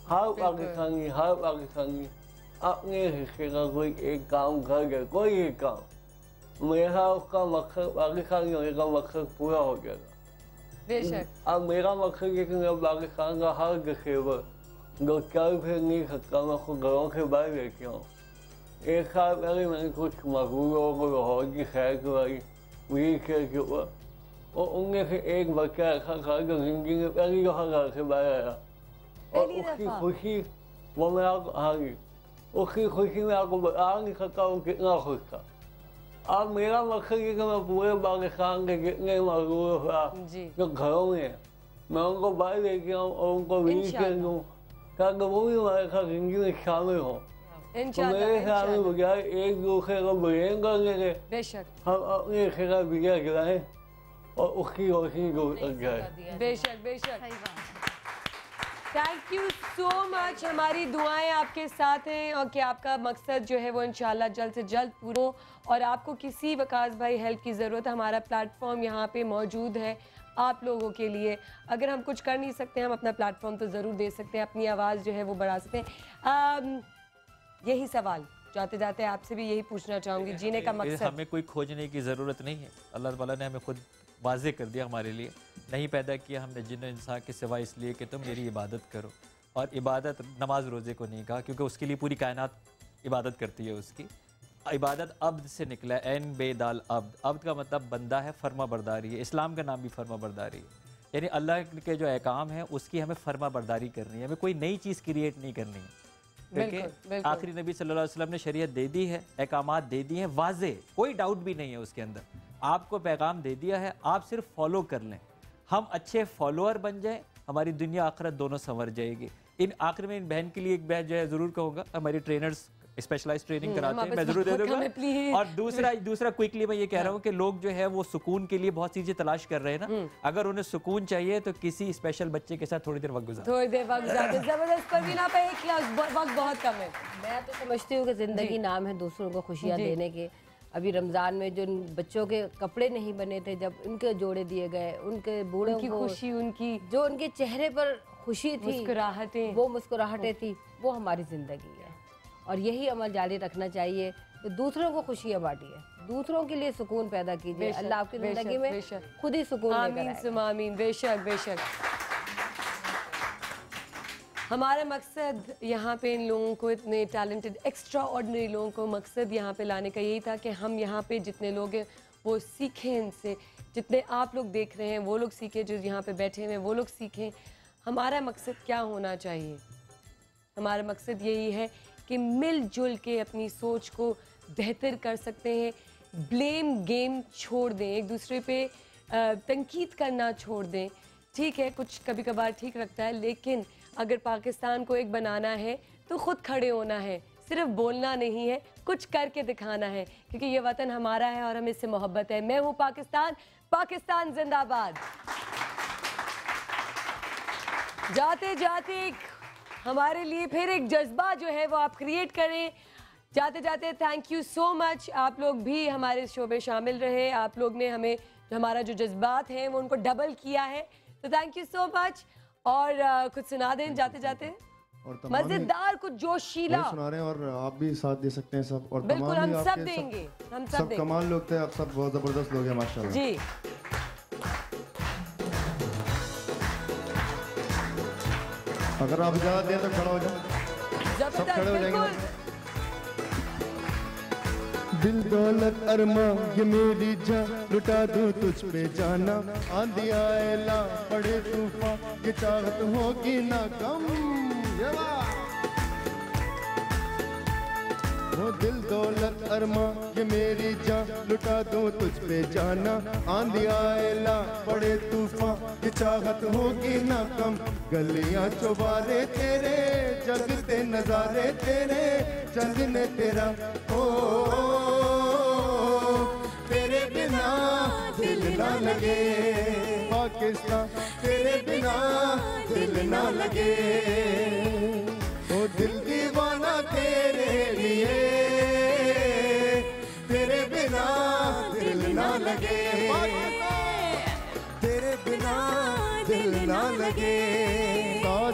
हर पाकिस्तानी अपने हिस्से का कोई एक काम कर गया, कोई एक काम, मेरा उसका मकसद पाकिस्तानी होने का मकसद पूरा हो जाएगा। बेशक। अब मेरा मकसद है कि मैं पाकिस्तान का हर डिसेबल जो चल फिर नहीं सकता, मैं उसको घरों से बाहर लेके आऊँ। एक साल पहले मैंने कुछ मजदूरों को लाहौर की खैर करवाई, व्हील चेयर के ऊपर, और उनमें से एक बच्चा ऐसा था जो जिंदगी में पहली दफा घर से बाहर आया, और उसकी खुशी वो मैं आपको हारी, उसकी खुशी में आपको बता नहीं सकता वो कितना खुश था। अब मेरा मकसद है कि मैं पूरे पाकिस्तान के जितने मजदूर जो घरों में हैं, मैं उनको बाहर लेके आऊँ और उनको व्हील चेयर दूँ, ताकि वो भी हमारे साथ जिंदगी में शामिल हों। इंशाल्लाह, मेरे ख्याल में बगैर एक दूसरे को ब्लेम करने के बेशक हम अपने खिलाफ बिगड़ गिराएं और उसकी रोशनी को जाए। बेशक बेशक। Thank you so much. हमारी दुआएं आपके साथ हैं और कि आपका मकसद जो है वो इंशाल्लाह जल्द से जल्द पूरा हो। और आपको किसी वकास भाई हेल्प की ज़रूरत है, हमारा प्लेटफॉर्म यहाँ पे मौजूद है आप लोगों के लिए। अगर हम कुछ कर नहीं सकते हम अपना प्लेटफॉर्म तो ज़रूर दे सकते हैं, अपनी आवाज़ जो है वो बढ़ा सकते हैं। यही सवाल जाते जाते आपसे भी यही पूछना चाहूँगी, जीने का मकसद। हमें कोई खोजने की ज़रूरत नहीं है, अल्लाह ताला ने हमें खुद वाज़े कर दिया हमारे लिए। नहीं पैदा किया हमने जिन्न इंसान के सिवा इसलिए कि तुम मेरी इबादत करो। और इबादत नमाज रोज़े को नहीं कहा क्योंकि उसके लिए पूरी कायनात इबादत करती है। उसकी इबादत अब्द से निकला है, एन बेदाल अब्द। अब्द का मतलब बंदा है, फर्मा बरदारी है। इस्लाम का नाम भी फर्मा बरदारी है, यानी अल्लाह के जो अहकाम है उसकी हमें फर्मा बरदारी करनी है, हमें कोई नई चीज़ क्रिएट नहीं करनी है। क्योंकि आखिरी नबी सल्लल्लाहु अलैहि वसल्लम ने शरीयत दे दी है, अहकामात दे दिए हैं वाज़े, कोई डाउट भी नहीं है उसके अंदर। आपको पैगाम दे दिया है, आप सिर्फ फॉलो कर लें। हम अच्छे फॉलोअर बन जाएं, हमारी दुनिया आखिरत दोनों संवर जाएगी। इन आखिर में इन बहन के लिए एक बात जो है ज़रूर कहूँगा, हमारी ट्रेनर्स स्पेशलाइज ट्रेनिंग कराते हैं, मैं ज़रूर दे दूँगा। और दूसरा क्विकली मैं ये कह रहा हूँ कि लोग जो है वो सुकून के लिए बहुत चीज़ें तलाश कर रहे हैं ना, अगर उन्हें सुकून चाहिए तो किसी स्पेशल बच्चे के साथ थोड़ी देर वक्त गुजारें। थोड़ी देर वक्त गुजारें। ज़बरदस्त परवीना पे वक्त बहुत कम है। मैं तो समझती हूँ कि ज़िंदगी नाम है दूसरों को खुशियाँ देने के। अभी रमज़ान में जो बच्चों के कपड़े नहीं बने थे, जब उनके जोड़े दिए गए, उनके बूढ़ों की खुशी, उनकी जो उनके चेहरे पर खुशी थी, मुस्कुराहटें, वो मुस्कुराहटें थी, वो हमारी ज़िंदगी है। और यही अमल जारी रखना चाहिए कि दूसरों को खुशियाँ बांटिए, दूसरों के लिए सुकून पैदा कीजिए। अल्लाह आपकी ज़िंदगी में खुद ही सुकून आमीन सुम्मा आमीन। बेशक बेशक। हमारा मकसद यहाँ पे इन लोगों को, इतने टैलेंटेड एक्स्ट्रा ऑर्डिनरी लोगों को मकसद यहाँ पे लाने का यही था कि हम यहाँ पे जितने लोग हैं वो सीखें इनसे, जितने आप लोग देख रहे हैं वो लोग सीखें, जो यहाँ पे बैठे हुए हैं वो लोग सीखें। हमारा मकसद क्या होना चाहिए? हमारा मकसद यही है कि मिलजुल के अपनी सोच को बेहतर कर सकते हैं। ब्लेम गेम छोड़ दें, एक दूसरे पे तनकीद करना छोड़ दें। ठीक है, कुछ कभी कभार ठीक लगता है, लेकिन अगर पाकिस्तान को एक बनाना है तो ख़ुद खड़े होना है, सिर्फ बोलना नहीं है, कुछ करके दिखाना है, क्योंकि ये वतन हमारा है और हमें इससे मोहब्बत है। मैं हूँ पाकिस्तान, पाकिस्तान जिंदाबाद। जाते जाते हमारे लिए फिर एक जज्बा जो है वो आप क्रिएट करें। जाते जाते थैंक यू सो मच, आप लोग भी हमारे शो में शामिल रहे, आप लोग ने हमें हमारा जो जज्बात हैं वो उनको डबल किया है, तो थैंक यू सो मच। और कुछ सुना दें जाते जाते, मजेदार कुछ जोशीला सुना रहे हैं और आप भी साथ दे सकते हैं सब। और बिल्कुल हम सब देंगे, हम सब देंगे। कमाल लोग थे आप, सब बहुत जबरदस्त लोग हैं माशाल्लाह जी। अगर आप इजाजत दें तो खड़ा हो जाओ, सब खड़े हो जाएंगे। दिल दौलत अरमा ये मेरी जान, लुटा दूं तुझ पे जाना, आंधी आए ला पड़े तूफान, ये चाहत होगी ना कम। वो दिल दौलत अरमा ये मेरी जान, लुटा दूं तुझ पे जाना, आंधी आए ला पड़े तूफान, ये चाहत होगी ना कम। गलियां चौबारे तेरे, जगते नजारे तेरे, चलने तेरा ओ तेरे बिना दिल ना लगे, पाकिस्तान तेरे बिना दिल ना लगे, ओ दिल दीवाना तेरे लिए, तेरे बिना दिल ना लगे, तेरे बिना दिल ना लगे।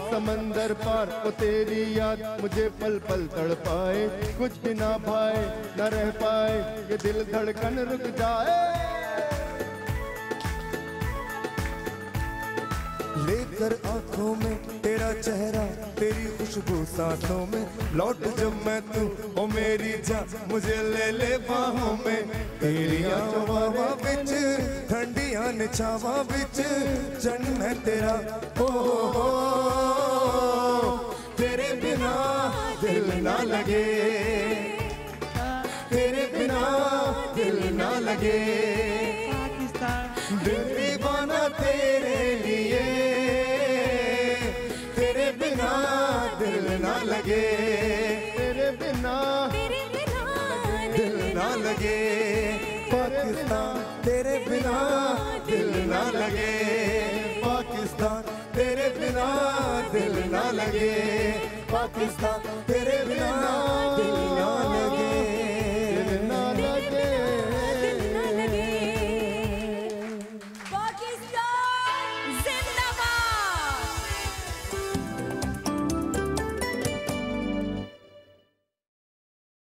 समंदर पार वो तेरी याद मुझे पल पल तड़पाए, कुछ भी ना पाए न रह पाए, ये दिल धड़कन रुक जाए। लेकर आंखों में तेरा चेहरा, तेरी खुशबू सांसों में, लौट जब मैं तू ओ मेरी जान, मुझे ले ले बाहों में। तेरी आवा बिच ठंडियां ने छावा बिच, जन्म है तेरा ओ तेरे बिना दिल ना लगे, तेरे बिना दिल ना लगे, दिल दीवाना तेरे लिए, तेरे बिना दिल ना लगे, तेरे बिना लगे, पाकिस्तान तेरे बिना दिल ना लगे, पाकिस्तान तेरे बिना दिल ना लगे, पाकिस्तान तेरे बिना दिल